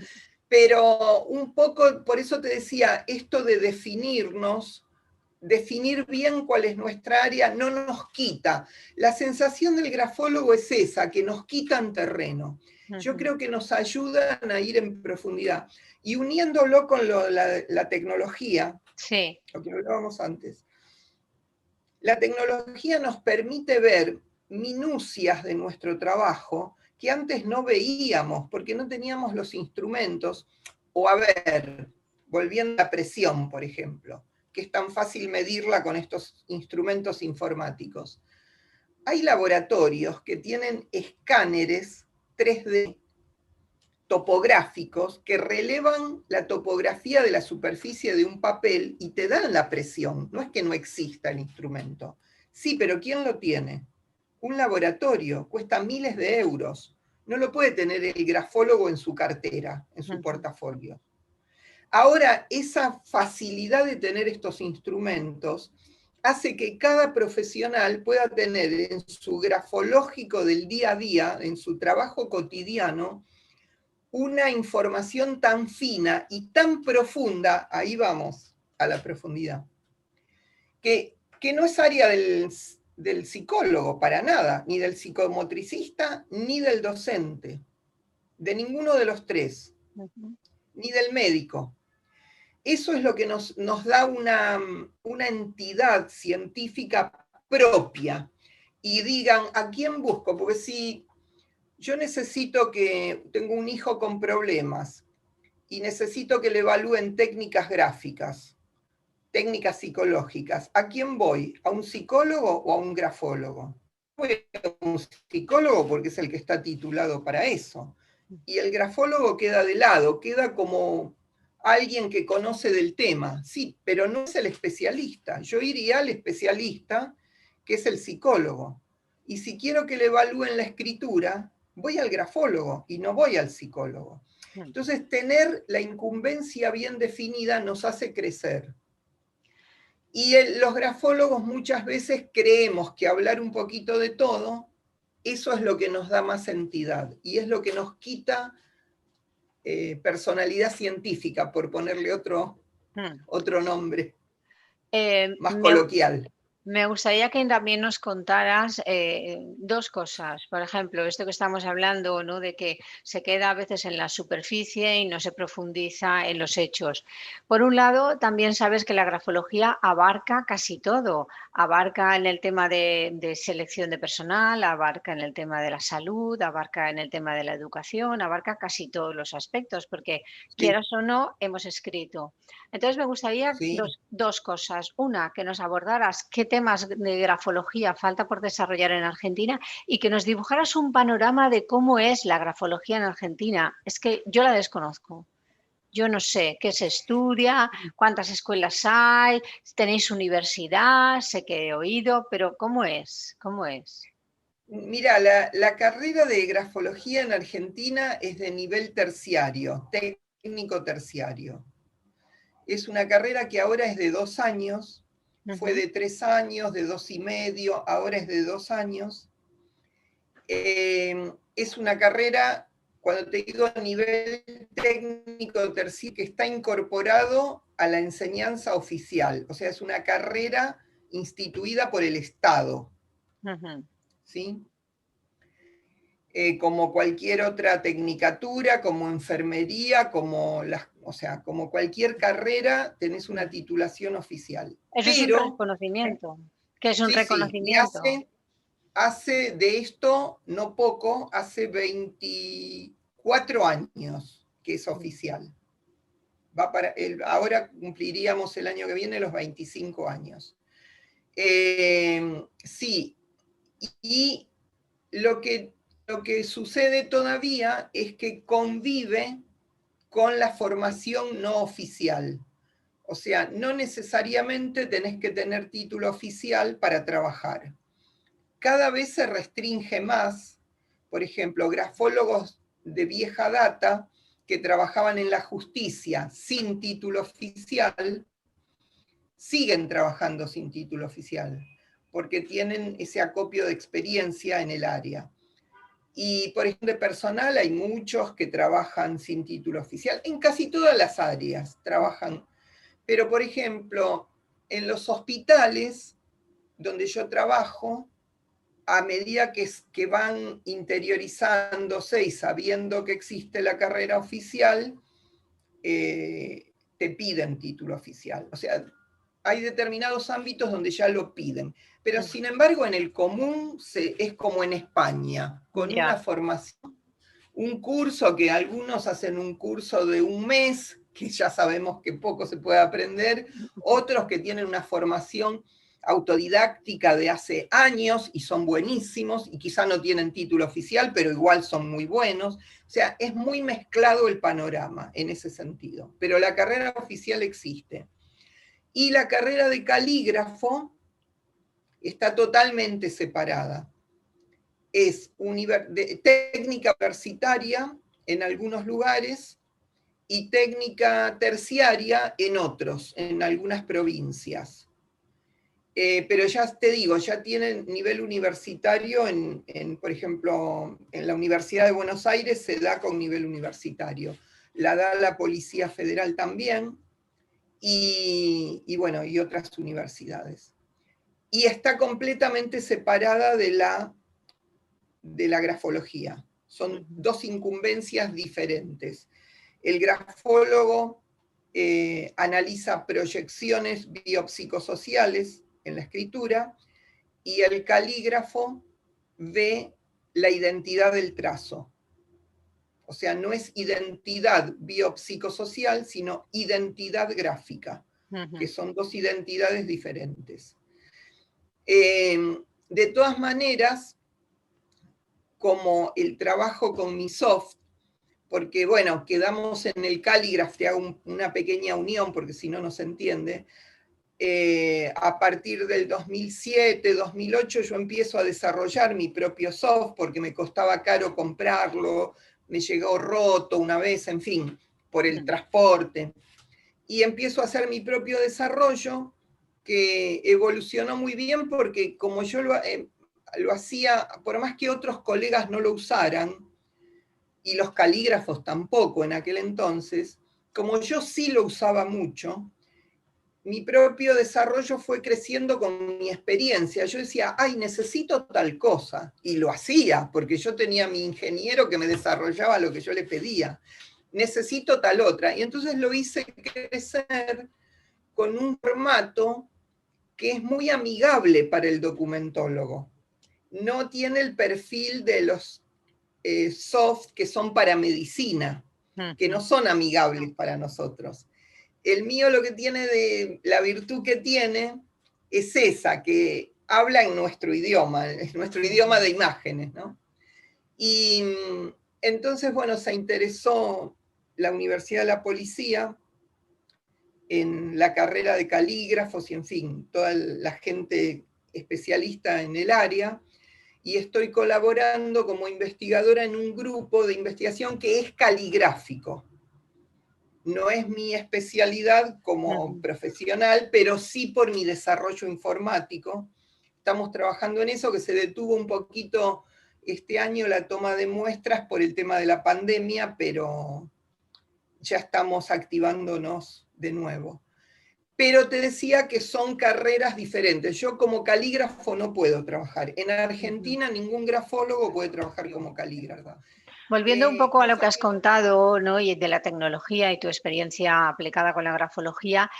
pero un poco, por eso te decía, esto de definirnos, definir bien cuál es nuestra área, no nos quita. La sensación del grafólogo es esa, que nos quitan terreno. Yo creo que nos ayudan a ir en profundidad. Y uniéndolo con la tecnología, Sí. lo que hablábamos antes, la tecnología nos permite ver minucias de nuestro trabajo que antes no veíamos porque no teníamos los instrumentos. O a ver, volviendo a la presión, por ejemplo, que es tan fácil medirla con estos instrumentos informáticos. Hay laboratorios que tienen escáneres 3D topográficos que relevan la topografía de la superficie de un papel y te dan la presión. No es que no exista el instrumento. Sí, pero ¿quién lo tiene? Un laboratorio, cuesta miles de euros. No lo puede tener el grafólogo en su cartera, en su portafolio. Ahora, esa facilidad de tener estos instrumentos hace que cada profesional pueda tener en su grafológico del día a día, en su trabajo cotidiano, una información tan fina y tan profunda, ahí vamos a la profundidad, que no es área del psicólogo para nada, ni del psicomotricista, ni del docente, de ninguno de los tres, ni del médico. Eso es lo que nos da una entidad científica propia. Y digan, ¿a quién busco? Porque si yo necesito tengo un hijo con problemas y necesito que le evalúen técnicas gráficas, técnicas psicológicas, ¿a quién voy? ¿A un psicólogo o a un grafólogo? Voy a un psicólogo porque es el que está titulado para eso. Y el grafólogo queda de lado, queda como alguien que conoce del tema, sí, pero no es el especialista. Yo iría al especialista, que es el psicólogo. Y si quiero que le evalúen la escritura, voy al grafólogo y no voy al psicólogo. Entonces, tener la incumbencia bien definida nos hace crecer. Y los grafólogos muchas veces creemos que hablar un poquito de todo, eso es lo que nos da más entidad y es lo que nos quita personalidad científica, por ponerle otro nombre más Me, coloquial. Me gustaría que también nos contaras dos cosas. Por ejemplo, esto que estamos hablando, ¿no? De que se queda a veces en la superficie y no se profundiza en los hechos. Por un lado, también sabes que la grafología abarca casi todo. Abarca en el tema de selección de personal, abarca en el tema de la salud, abarca en el tema de la educación, abarca casi todos los aspectos, porque Sí, quieras o no, hemos escrito. Entonces, me gustaría sí. dos cosas. Una, que nos abordaras qué temas de grafología falta por desarrollar en Argentina y que nos dibujaras un panorama de cómo es la grafología en Argentina. Es que yo la desconozco. Yo no sé qué se estudia, cuántas escuelas hay, tenéis universidad, sé que he oído, pero ¿cómo es? ¿Cómo es? Mira, la carrera de grafología en Argentina es de nivel terciario, técnico terciario. Es una carrera que ahora es de 2 años, fue de 3 años, de 2 y medio, ahora es de 2 años. Es una carrera cuando te digo nivel técnico terciario, que está incorporado a la enseñanza oficial, o sea, es una carrera instituida por el Estado, ¿sí? Como cualquier otra tecnicatura, como enfermería, o sea, como cualquier carrera, tenés una titulación oficial. Eso es un reconocimiento. ¿Qué es un sí, reconocimiento? y hace de esto, no poco, hace 24 años que es oficial. Ahora cumpliríamos el año que viene los 25 años. Sí, y lo que sucede todavía es que convive con la formación no oficial. O sea, no necesariamente tenés que tener título oficial para trabajar. Cada vez se restringe más, por ejemplo, grafólogos de vieja data que trabajaban en la justicia sin título oficial, siguen trabajando sin título oficial, porque tienen ese acopio de experiencia en el área. Y por ejemplo, de personal hay muchos que trabajan sin título oficial, en casi todas las áreas trabajan. Pero por ejemplo, en los hospitales donde yo trabajo, a medida que van interiorizándose y sabiendo que existe la carrera oficial, te piden título oficial. O sea, hay determinados ámbitos donde ya lo piden. Pero sin embargo, en el común es como en España, con una formación, un curso que algunos hacen un curso de un mes, que ya sabemos que poco se puede aprender, otros que tienen una formación autodidáctica de hace años y son buenísimos, y quizá no tienen título oficial, pero igual son muy buenos. O sea, es muy mezclado el panorama en ese sentido, pero la carrera oficial existe. Y la carrera de calígrafo está totalmente separada. Es técnica universitaria en algunos lugares y técnica terciaria en otros, en algunas provincias. Pero ya te digo, ya tienen nivel universitario, por ejemplo, en la Universidad de Buenos Aires se da con nivel universitario. La da la Policía Federal también, y bueno, y otras universidades. Y está completamente separada de la grafología. Son dos incumbencias diferentes. El grafólogo analiza proyecciones biopsicosociales en la escritura y el calígrafo ve la identidad del trazo. O sea, no es identidad biopsicosocial, sino identidad gráfica, que son dos identidades diferentes. De todas maneras, como el trabajo con mi soft, porque bueno, quedamos en el calígrafo, te hago una pequeña unión, porque si no, no se entiende. A partir del 2007, 2008, yo empiezo a desarrollar mi propio soft, porque me costaba caro comprarlo, me llegó roto una vez, en fin, por el transporte. Y empiezo a hacer mi propio desarrollo, que evolucionó muy bien, porque como yo lo hacía, por más que otros colegas no lo usaran, y los calígrafos tampoco en aquel entonces, como yo sí lo usaba mucho, mi propio desarrollo fue creciendo con mi experiencia. Yo decía, ay, necesito tal cosa, y lo hacía, porque yo tenía mi ingeniero que me desarrollaba lo que yo le pedía. Necesito tal otra, y entonces lo hice crecer con un formato que es muy amigable para el documentólogo. No tiene el perfil de los soft que son para medicina, que no son amigables para nosotros. El mío lo que tiene la virtud que tiene es esa, que habla en nuestro idioma, es nuestro idioma de imágenes, ¿no? Y entonces, bueno, se interesó la Universidad de la Policía en la carrera de calígrafos y, en fin, toda la gente especialista en el área, y estoy colaborando como investigadora en un grupo de investigación que es caligráfico. No es mi especialidad como profesional, pero sí por mi desarrollo informático. Estamos trabajando en eso, que se detuvo un poquito este año la toma de muestras por el tema de la pandemia, pero ya estamos activándonos de nuevo. Pero te decía que son carreras diferentes. Yo como calígrafo no puedo trabajar. En Argentina ningún grafólogo puede trabajar como calígrafo. Volviendo un poco a lo que has contado, ¿no? Y de la tecnología y tu experiencia aplicada con la grafología,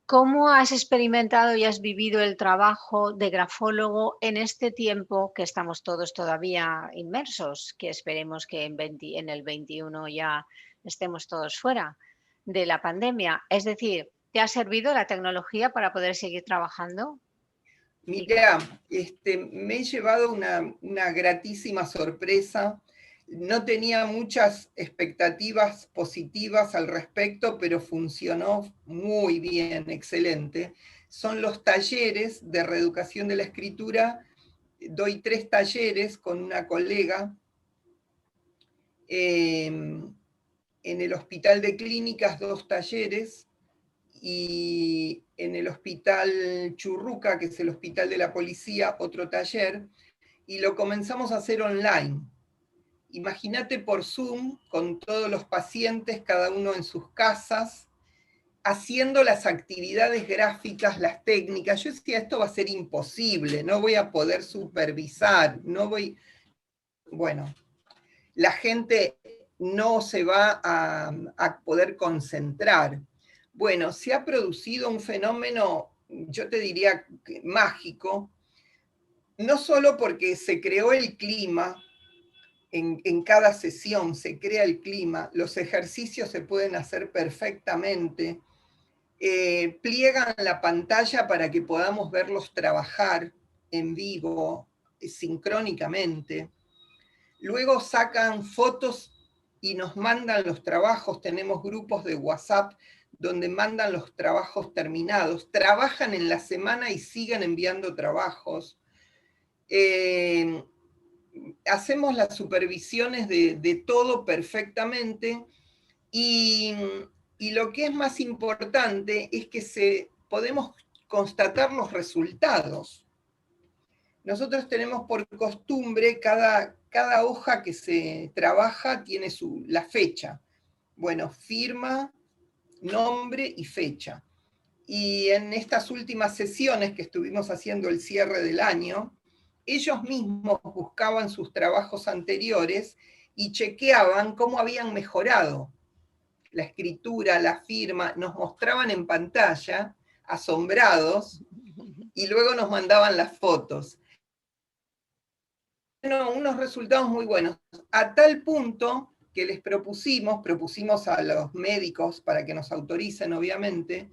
¿cómo has experimentado y has vivido el trabajo de grafólogo en este tiempo que estamos todos todavía inmersos? Que esperemos que en el 21 ya estemos todos fuera de la pandemia. Es decir, ¿te ha servido la tecnología para poder seguir trabajando? Mirá, me he llevado una gratísima sorpresa. No tenía muchas expectativas positivas al respecto, pero funcionó muy bien, excelente. Son los talleres de reeducación de la escritura. Doy 3 talleres con una colega en el Hospital de Clínicas, 2 talleres, y en el Hospital Churruca, que es el hospital de la policía, otro taller, y lo comenzamos a hacer online. Imagínate por Zoom, con todos los pacientes, cada uno en sus casas, haciendo las actividades gráficas, las técnicas. Yo decía, esto va a ser imposible, no voy a poder supervisar, no voy... Bueno, la gente no se va a poder concentrar. Bueno, se ha producido un fenómeno, yo te diría, mágico, no solo porque se creó el clima, en cada sesión se crea el clima, los ejercicios se pueden hacer perfectamente, pliegan la pantalla para que podamos verlos trabajar en vivo, sincrónicamente. Luego sacan fotos y nos mandan los trabajos, tenemos grupos de WhatsApp donde mandan los trabajos terminados, trabajan en la semana y siguen enviando trabajos. Hacemos las supervisiones de todo perfectamente y, y lo que es más importante es que podemos constatar los resultados. Nosotros tenemos por costumbre, cada hoja que se trabaja tiene la fecha. Bueno, firma, nombre y fecha. Y en estas últimas sesiones que estuvimos haciendo el cierre del año, ellos mismos buscaban sus trabajos anteriores y chequeaban cómo habían mejorado la escritura, la firma, nos mostraban en pantalla, asombrados, y luego nos mandaban las fotos. Unos resultados muy buenos, a tal punto que les propusimos a los médicos para que nos autoricen, obviamente,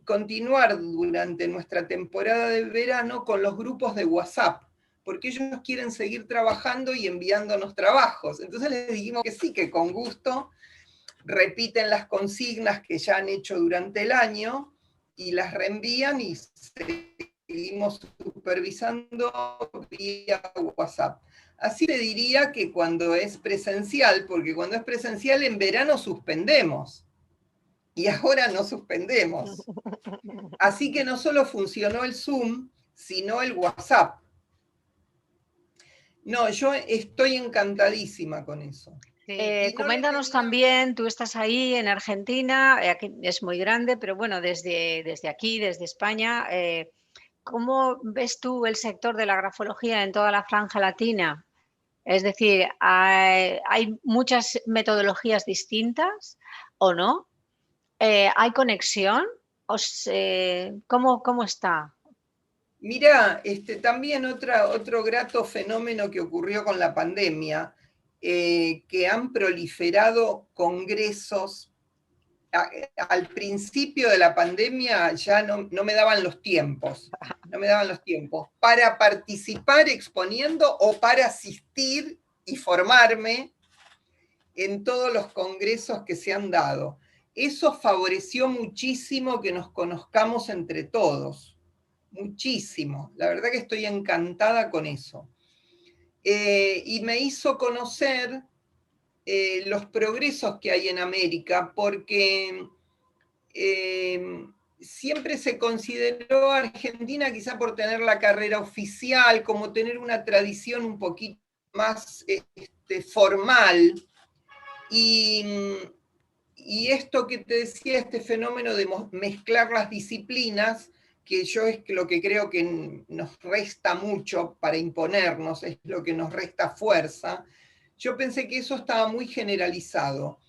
continuar durante nuestra temporada de verano con los grupos de WhatsApp, porque ellos quieren seguir trabajando y enviándonos trabajos. Entonces les dijimos que sí, que con gusto repiten las consignas que ya han hecho durante el año y las reenvían y seguimos supervisando vía WhatsApp. Así te diría que cuando es presencial, porque cuando es presencial en verano suspendemos, y ahora no suspendemos. Así que no solo funcionó el Zoom, sino el WhatsApp. No, yo estoy encantadísima con eso. Coméntanos también, tú estás ahí en Argentina, aquí es muy grande, pero bueno, desde aquí, desde España, ¿cómo ves tú el sector de la grafología en toda la franja latina? Es decir, ¿hay muchas metodologías distintas o no? ¿Hay conexión? ¿Cómo está? Mirá, también otro grato fenómeno que ocurrió con la pandemia, que han proliferado congresos. Al principio de la pandemia ya no me daban los tiempos, para participar exponiendo o para asistir y formarme en todos los congresos que se han dado. Eso favoreció muchísimo que nos conozcamos entre todos, muchísimo. La verdad que estoy encantada con eso. Y me hizo conocer los progresos que hay en América, porque siempre se consideró a Argentina, quizá por tener la carrera oficial, como tener una tradición un poquito más formal, y esto que te decía, este fenómeno de mezclar las disciplinas, que yo es lo que creo que nos resta mucho para imponernos, es lo que nos resta fuerza, yo pensé que eso estaba muy generalizado.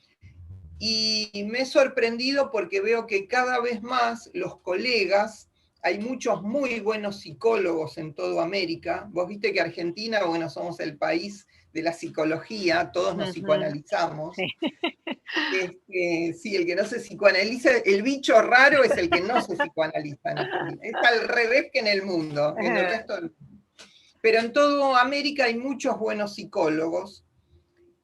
Y me he sorprendido porque veo que cada vez más los colegas, hay muchos muy buenos psicólogos en toda América. Vos viste que Argentina, bueno, somos el país de la psicología, todos nos psicoanalizamos. Sí. Sí, el que no se psicoanaliza, el bicho raro es el que no se psicoanaliza en Argentina. Es al revés que en el mundo, en el resto del mundo. Pero en toda América hay muchos buenos psicólogos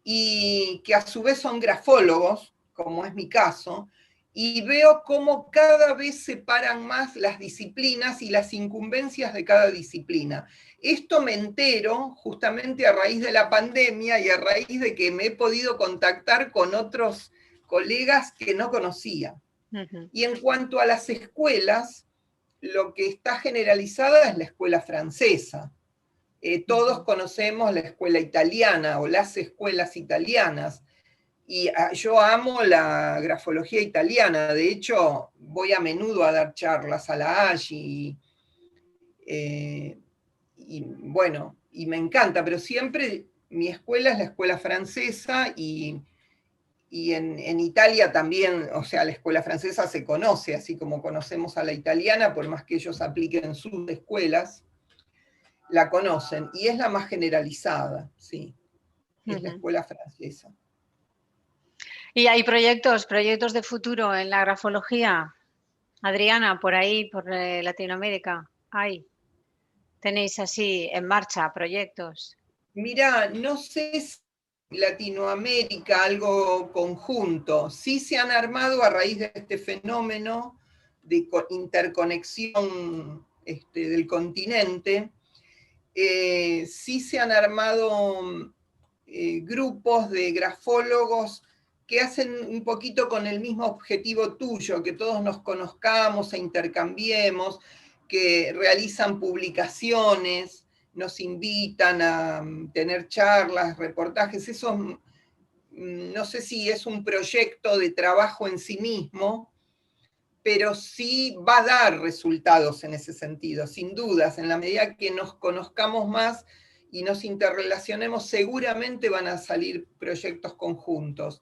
y que a su vez son grafólogos, como es mi caso, y veo cómo cada vez separan más las disciplinas y las incumbencias de cada disciplina. Esto me entero justamente a raíz de la pandemia y a raíz de que me he podido contactar con otros colegas que no conocía. Y en cuanto a las escuelas, lo que está generalizada es la escuela francesa. Todos conocemos la escuela italiana o las escuelas italianas, y yo amo la grafología italiana. De hecho, voy a menudo a dar charlas a la AGI, y bueno, y me encanta, pero siempre mi escuela es la escuela francesa, y en Italia también, o sea, la escuela francesa se conoce, así como conocemos a la italiana, por más que ellos apliquen sus escuelas, la conocen, y es la más generalizada, sí, es la escuela francesa. ¿Y hay proyectos de futuro en la grafología? Adriana, por ahí, por Latinoamérica, ¿hay? ¿Tenéis así en marcha proyectos? Mira, no sé si Latinoamérica algo conjunto, sí se han armado a raíz de este fenómeno de interconexión del continente, sí se han armado grupos de grafólogos que hacen un poquito con el mismo objetivo tuyo, que todos nos conozcamos e intercambiemos, que realizan publicaciones, nos invitan a tener charlas, reportajes. Eso no sé si es un proyecto de trabajo en sí mismo, pero sí va a dar resultados en ese sentido, sin dudas. En la medida que nos conozcamos más y nos interrelacionemos, seguramente van a salir proyectos conjuntos.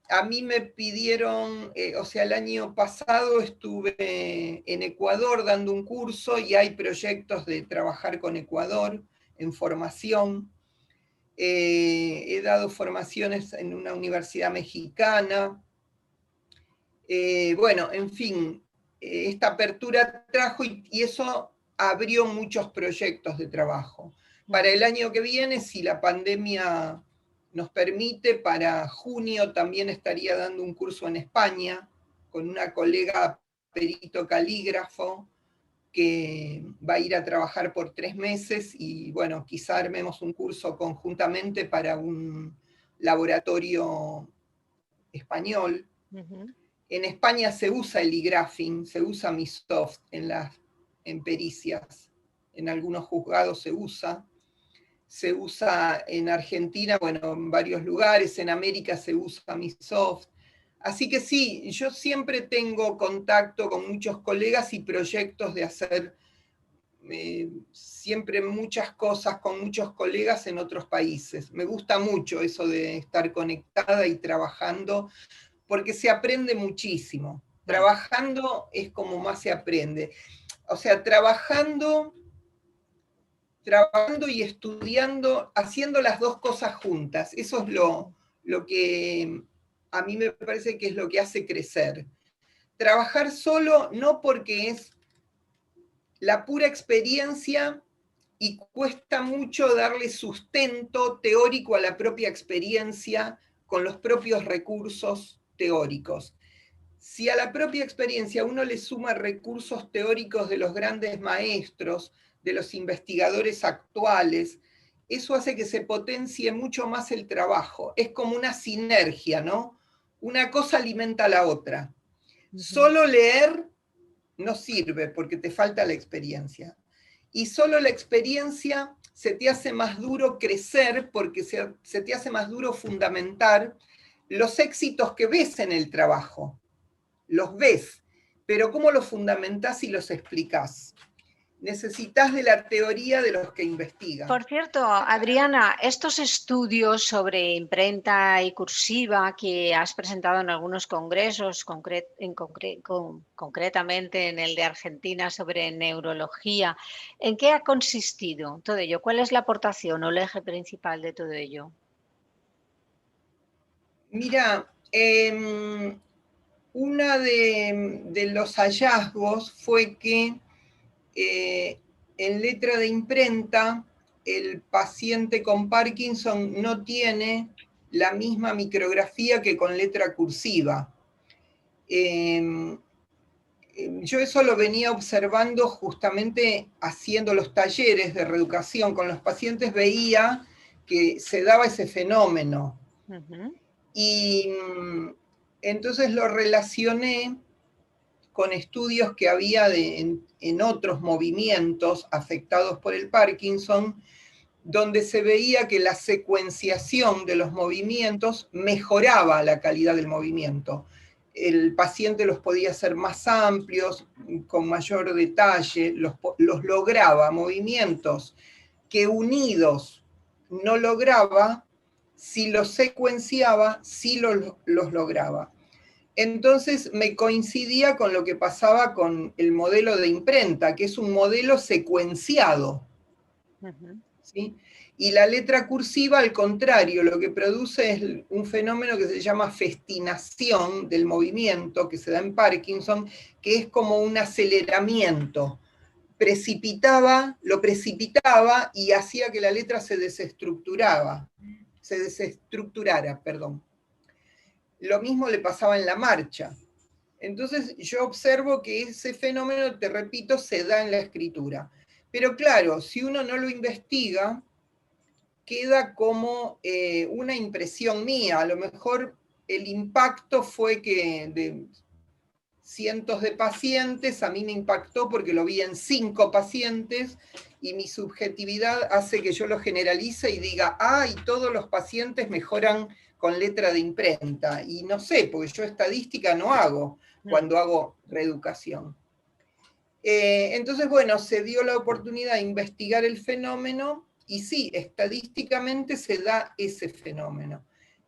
A mí me pidieron, o sea, el año pasado estuve en Ecuador dando un curso, y hay proyectos de trabajar con Ecuador en formación. He dado formaciones en una universidad mexicana. Bueno, en fin, esta apertura trajo, y eso abrió muchos proyectos de trabajo. Para el año que viene, si la pandemia nos permite, para junio también estaría dando un curso en España con una colega perito calígrafo que va a ir a trabajar por 3 meses, y bueno, quizá armemos un curso conjuntamente para un laboratorio español. En España se usa el e-graphing, se usa Misoft en pericias, en algunos juzgados se usa en Argentina, bueno, en varios lugares, en América se usa Misoft. Así que sí, yo siempre tengo contacto con muchos colegas y proyectos de hacer siempre muchas cosas con muchos colegas en otros países. Me gusta mucho eso de estar conectada y trabajando, porque se aprende muchísimo. Trabajando es como más se aprende. O sea, trabajando y estudiando, haciendo las dos cosas juntas. Eso es lo que a mí me parece que es lo que hace crecer. Trabajar solo no, porque es la pura experiencia y cuesta mucho darle sustento teórico a la propia experiencia con los propios recursos teóricos. Si a la propia experiencia uno le suma recursos teóricos de los grandes maestros, de los investigadores actuales, eso hace que se potencie mucho más el trabajo. Es como una sinergia, ¿no? Una cosa alimenta a la otra. Solo leer no sirve porque te falta la experiencia. y solo la experiencia se te hace más duro crecer, porque se te hace más duro fundamentar los éxitos que ves en el trabajo. Los ves, pero ¿cómo los fundamentás y los explicás? Necesitas de la teoría de los que investigan. Por cierto, Adriana, estos estudios sobre imprenta y cursiva que has presentado en algunos congresos, concretamente en el de Argentina sobre neurología, ¿en qué ha consistido todo ello? ¿Cuál es la aportación o el eje principal de todo ello? Mira, uno de los hallazgos fue que en letra de imprenta el paciente con Parkinson no tiene la misma micrografía que con letra cursiva. Yo eso lo venía observando justamente haciendo los talleres de reeducación con los pacientes, veía que se daba ese fenómeno. Y entonces lo relacioné con estudios que había en otros movimientos afectados por el Parkinson, donde se veía que la secuenciación de los movimientos mejoraba la calidad del movimiento. El paciente los podía hacer más amplios, con mayor detalle, los lograba, movimientos que unidos no lograba, si los secuenciaba, sí los lograba. Entonces me coincidía con lo que pasaba con el modelo de imprenta, que es un modelo secuenciado. ¿Sí? Y la letra cursiva, al contrario, lo que produce es un fenómeno que se llama festinación del movimiento, que se da en Parkinson, que es como un aceleramiento. Lo precipitaba y hacía que la letra se desestructurara. Lo mismo le pasaba en la marcha. Entonces yo observo que ese fenómeno, te repito, se da en la escritura. Pero claro, si uno no lo investiga, queda como una impresión mía. A lo mejor el impacto fue que de cientos de pacientes, a mí me impactó porque lo vi en 5 pacientes, y mi subjetividad hace que yo lo generalice y diga, y todos los pacientes mejoran con letra de imprenta. Y no sé, porque yo estadística no hago cuando hago reeducación. Entonces, bueno, se dio la oportunidad de investigar el fenómeno, y sí, estadísticamente se da ese fenómeno.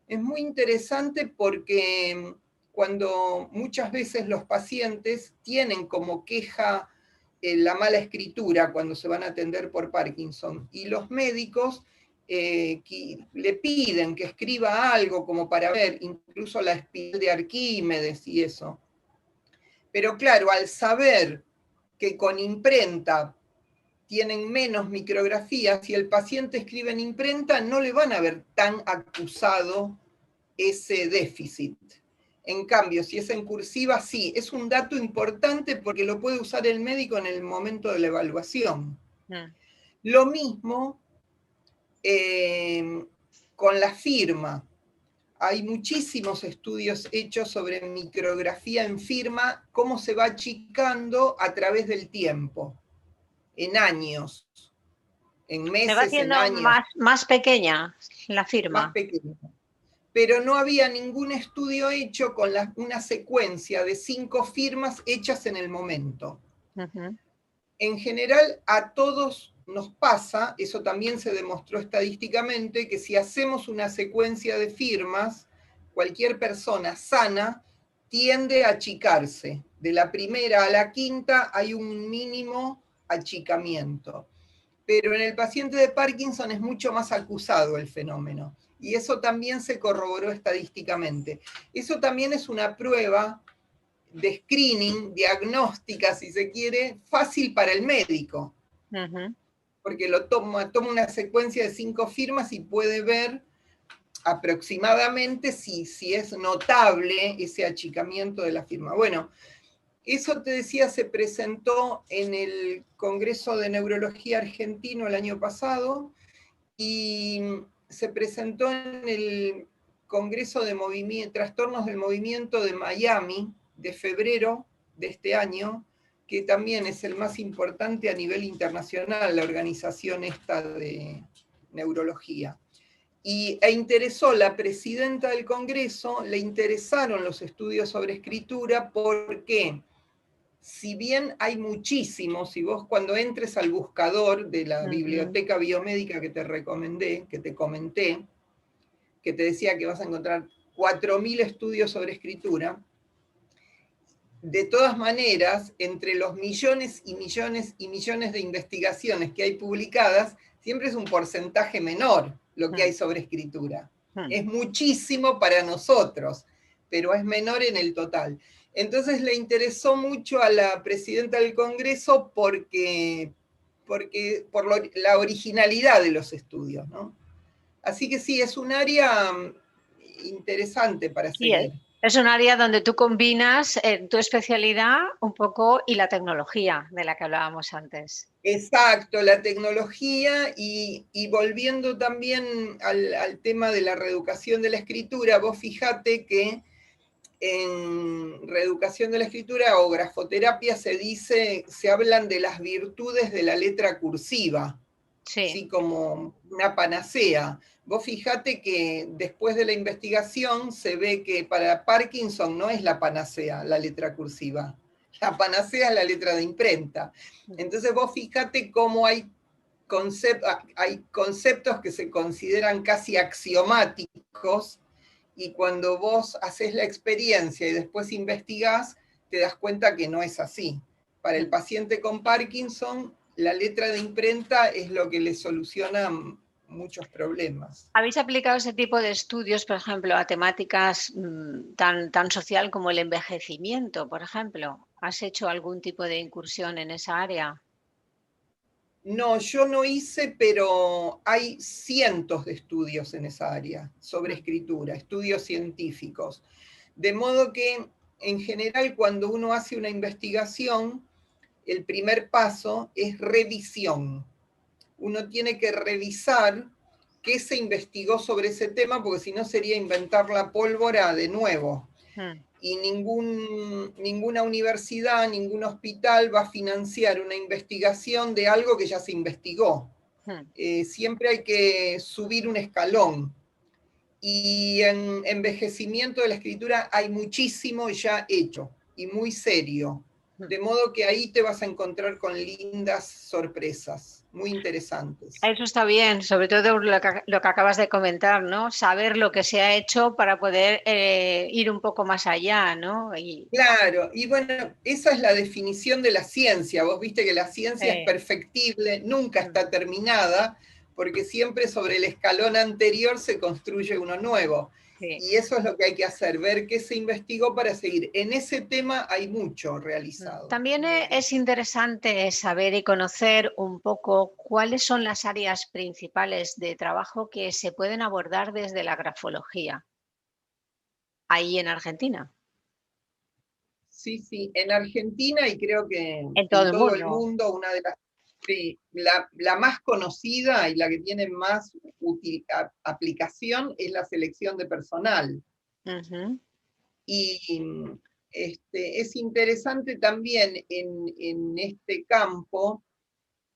Es muy interesante porque cuando muchas veces los pacientes tienen como queja la mala escritura cuando se van a atender por Parkinson, y los médicos le piden que escriba algo como para ver, incluso la espiral de Arquímedes y eso. Pero claro, al saber que con imprenta tienen menos micrografías, si el paciente escribe en imprenta, no le van a ver tan acusado ese déficit. En cambio, si es en cursiva, sí, es un dato importante porque lo puede usar el médico en el momento de la evaluación. Lo mismo con la firma. Hay muchísimos estudios hechos sobre micrografía en firma, cómo se va achicando a través del tiempo, en años, en meses, se va haciendo en años. Más pequeña la firma. Más pequeña. Pero no había ningún estudio hecho con una secuencia de 5 firmas hechas en el momento. En general, a todos nos pasa, eso también se demostró estadísticamente, que si hacemos una secuencia de firmas, cualquier persona sana tiende a achicarse. De la primera a la quinta hay un mínimo achicamiento. Pero en el paciente de Parkinson es mucho más acusado el fenómeno. Y eso también se corroboró estadísticamente. Eso también es una prueba de screening, diagnóstica, si se quiere, fácil para el médico. Porque toma una secuencia de 5 firmas y puede ver aproximadamente si es notable ese achicamiento de la firma. Bueno, eso te decía, se presentó en el Congreso de Neurología Argentino el año pasado, y se presentó en el Congreso de Trastornos del Movimiento de Miami, de febrero de este año, que también es el más importante a nivel internacional, la organización esta de neurología. E interesó la presidenta del Congreso, le interesaron los estudios sobre escritura porque, si bien hay muchísimos, si vos cuando entres al buscador de la biblioteca biomédica que te recomendé, que te comenté, que te decía que vas a encontrar 4.000 estudios sobre escritura, de todas maneras, entre los millones y millones y millones de investigaciones que hay publicadas, siempre es un porcentaje menor lo que hay sobre escritura. Es muchísimo para nosotros, pero es menor en el total. Entonces le interesó mucho a la presidenta del Congreso por la originalidad de los estudios, ¿no? Así que sí, es un área interesante para Sí, seguir. es un área donde tú combinas tu especialidad un poco y la tecnología de la que hablábamos antes. Exacto, la tecnología y volviendo también al tema de la reeducación de la escritura, vos fíjate que en reeducación de la escritura o grafoterapia se hablan de las virtudes de la letra cursiva, sí, ¿sí? Como una panacea. Vos fíjate que después de la investigación se ve que para Parkinson no es la panacea la letra cursiva. La panacea es la letra de imprenta. Entonces vos fíjate cómo hay conceptos que se consideran casi axiomáticos, y cuando vos haces la experiencia y después investigás, te das cuenta que no es así. Para el paciente con Parkinson, la letra de imprenta es lo que le soluciona muchos problemas. ¿Habéis aplicado ese tipo de estudios, por ejemplo, a temáticas tan social como el envejecimiento, por ejemplo? ¿Has hecho algún tipo de incursión en esa área? No, yo no hice, pero hay cientos de estudios en esa área sobre escritura, estudios científicos. De modo que, en general, cuando uno hace una investigación, el primer paso es revisión. Uno tiene que revisar qué se investigó sobre ese tema, porque si no sería inventar la pólvora de nuevo. Y ninguna universidad, ningún hospital va a financiar una investigación de algo que ya se investigó. Siempre hay que subir un escalón. Y en envejecimiento de la escritura hay muchísimo ya hecho, y muy serio. De modo que ahí te vas a encontrar con lindas sorpresas, muy interesantes. Eso está bien, sobre todo lo que acabas de comentar, ¿no? Saber lo que se ha hecho para poder ir un poco más allá, ¿no? Claro, y bueno, esa es la definición de la ciencia. Vos viste que la ciencia es perfectible, nunca está terminada, porque siempre sobre el escalón anterior se construye uno nuevo. Sí. Y eso es lo que hay que hacer, ver qué se investigó para seguir. En ese tema hay mucho realizado. También es interesante saber y conocer un poco cuáles son las áreas principales de trabajo que se pueden abordar desde la grafología, ahí en Argentina. Sí, sí, en Argentina y creo que en todo el mundo, una de las, sí, la más conocida y la que tiene más aplicación es la selección de personal. Y es interesante también en este campo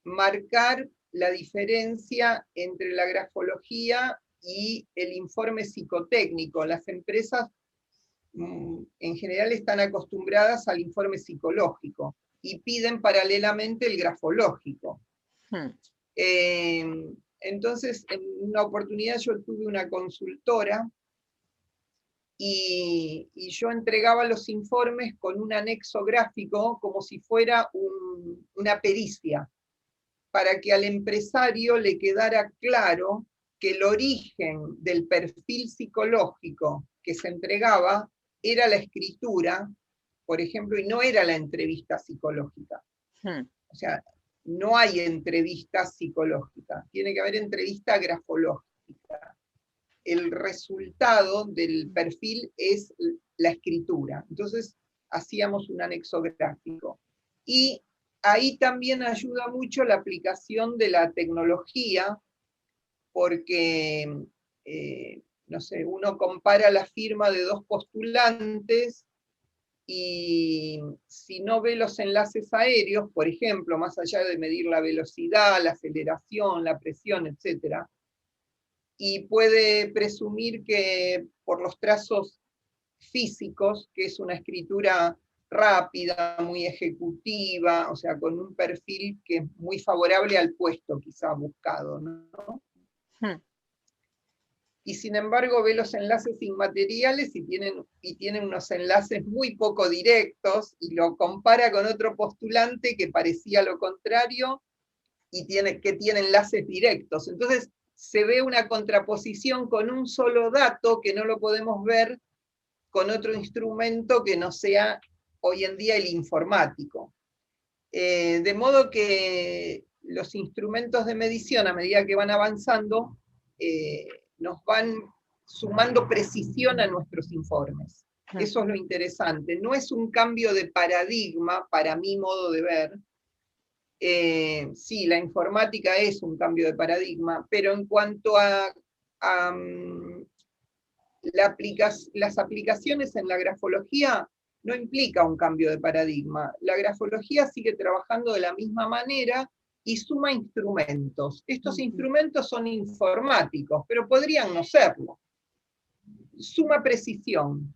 marcar la diferencia entre la grafología y el informe psicotécnico. Las empresas en general están acostumbradas al informe psicológico y piden paralelamente el grafológico. Entonces, en una oportunidad yo tuve una consultora y yo entregaba los informes con un anexo gráfico como si fuera una pericia, para que al empresario le quedara claro que el origen del perfil psicológico que se entregaba era la escritura, por ejemplo, y no era la entrevista psicológica. O sea, no hay entrevista psicológica, tiene que haber entrevista grafológica. El resultado del perfil es la escritura. Entonces, hacíamos un anexo gráfico. Y ahí también ayuda mucho la aplicación de la tecnología, porque, no sé, uno compara la firma de dos postulantes y si no ve los enlaces aéreos, por ejemplo, más allá de medir la velocidad, la aceleración, la presión, etc., y puede presumir que por los trazos físicos, que es una escritura rápida, muy ejecutiva, o sea, con un perfil que es muy favorable al puesto quizá buscado, ¿no? Y sin embargo ve los enlaces inmateriales y tienen unos enlaces muy poco directos, y lo compara con otro postulante que parecía lo contrario, y que tiene enlaces directos. Entonces se ve una contraposición con un solo dato que no lo podemos ver con otro instrumento que no sea hoy en día el informático. De modo que los instrumentos de medición, a medida que van avanzando, nos van sumando precisión a nuestros informes. Eso es lo interesante. No es un cambio de paradigma, para mi modo de ver. Sí, la informática es un cambio de paradigma, pero en cuanto a las aplicaciones en la grafología, no implica un cambio de paradigma. La grafología sigue trabajando de la misma manera y suma instrumentos. Estos instrumentos son informáticos, pero podrían no serlo. Suma precisión.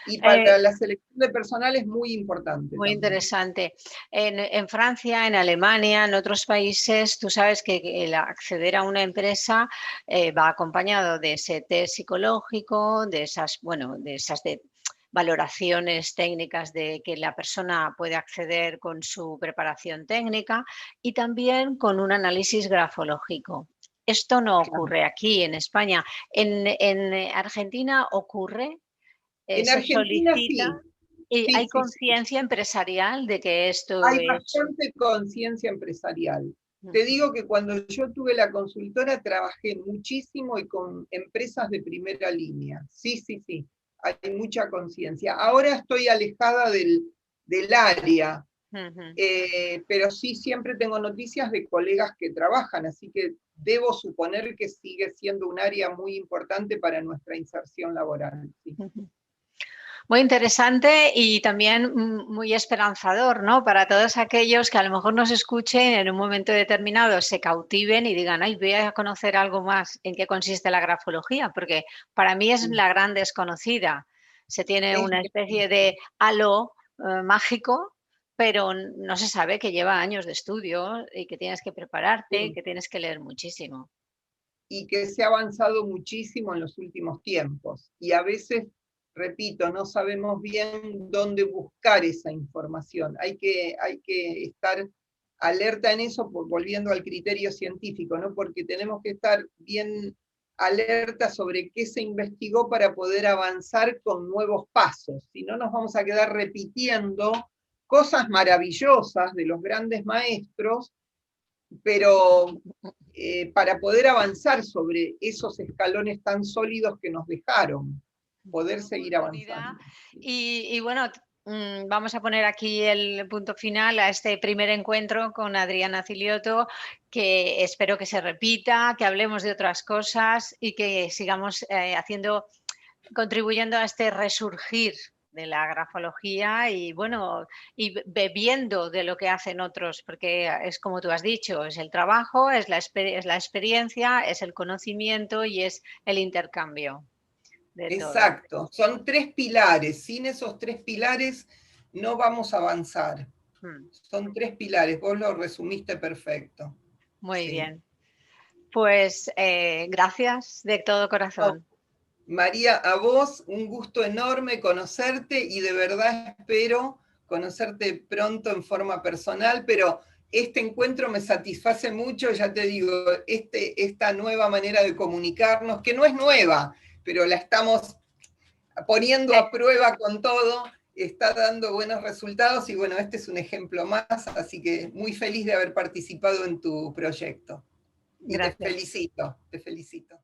Y para la selección de personal es muy importante. Muy también. Interesante. En Francia, en Alemania, en otros países, tú sabes que el acceder a una empresa va acompañado de ese test psicológico, de esas valoraciones técnicas de que la persona puede acceder con su preparación técnica, y también con un análisis grafológico. Esto no ocurre aquí en España. ¿En Argentina ocurre? En ¿Se Argentina solicita? sí. ¿Y Sí, hay sí, conciencia empresarial de que esto hay es? bastante conciencia empresarial. Te digo que cuando yo tuve la consultora trabajé muchísimo y con empresas de primera línea. Sí, sí, sí, hay mucha conciencia. Ahora estoy alejada del área, pero sí siempre tengo noticias de colegas que trabajan, así que debo suponer que sigue siendo un área muy importante para nuestra inserción laboral. Sí. Muy interesante y también muy esperanzador, ¿no? Para todos aquellos que a lo mejor nos escuchen en un momento determinado, se cautiven y digan, ay, voy a conocer algo más en qué consiste la grafología, porque para mí es la gran desconocida. Se tiene una especie de halo mágico, pero no se sabe que lleva años de estudio y que tienes que prepararte y que tienes que leer muchísimo. Y que se ha avanzado muchísimo en los últimos tiempos. Y a veces, repito, no sabemos bien dónde buscar esa información. Hay que estar alerta en eso, volviendo al criterio científico, ¿no? Porque tenemos que estar bien alerta sobre qué se investigó para poder avanzar con nuevos pasos. Si no, nos vamos a quedar repitiendo cosas maravillosas de los grandes maestros, pero para poder avanzar sobre esos escalones tan sólidos que nos dejaron, poder seguir avanzando. Y bueno, vamos a poner aquí el punto final a este primer encuentro con Adriana Ziliotto, que espero que se repita, que hablemos de otras cosas y que sigamos contribuyendo a este resurgir de la grafología y bueno, y bebiendo de lo que hacen otros, porque es como tú has dicho, es el trabajo, es la experiencia, es el conocimiento y es el intercambio de todo. Exacto, son tres pilares, sin esos tres pilares no vamos a avanzar. Son tres pilares, vos lo resumiste perfecto. Muy bien. Pues gracias de todo corazón. María, a vos un gusto enorme conocerte y de verdad espero conocerte pronto en forma personal, pero este encuentro me satisface mucho, ya te digo, esta nueva manera de comunicarnos, que no es nueva, pero la estamos poniendo a prueba con todo, está dando buenos resultados y bueno, este es un ejemplo más, así que muy feliz de haber participado en tu proyecto. Y Gracias. te felicito, te felicito.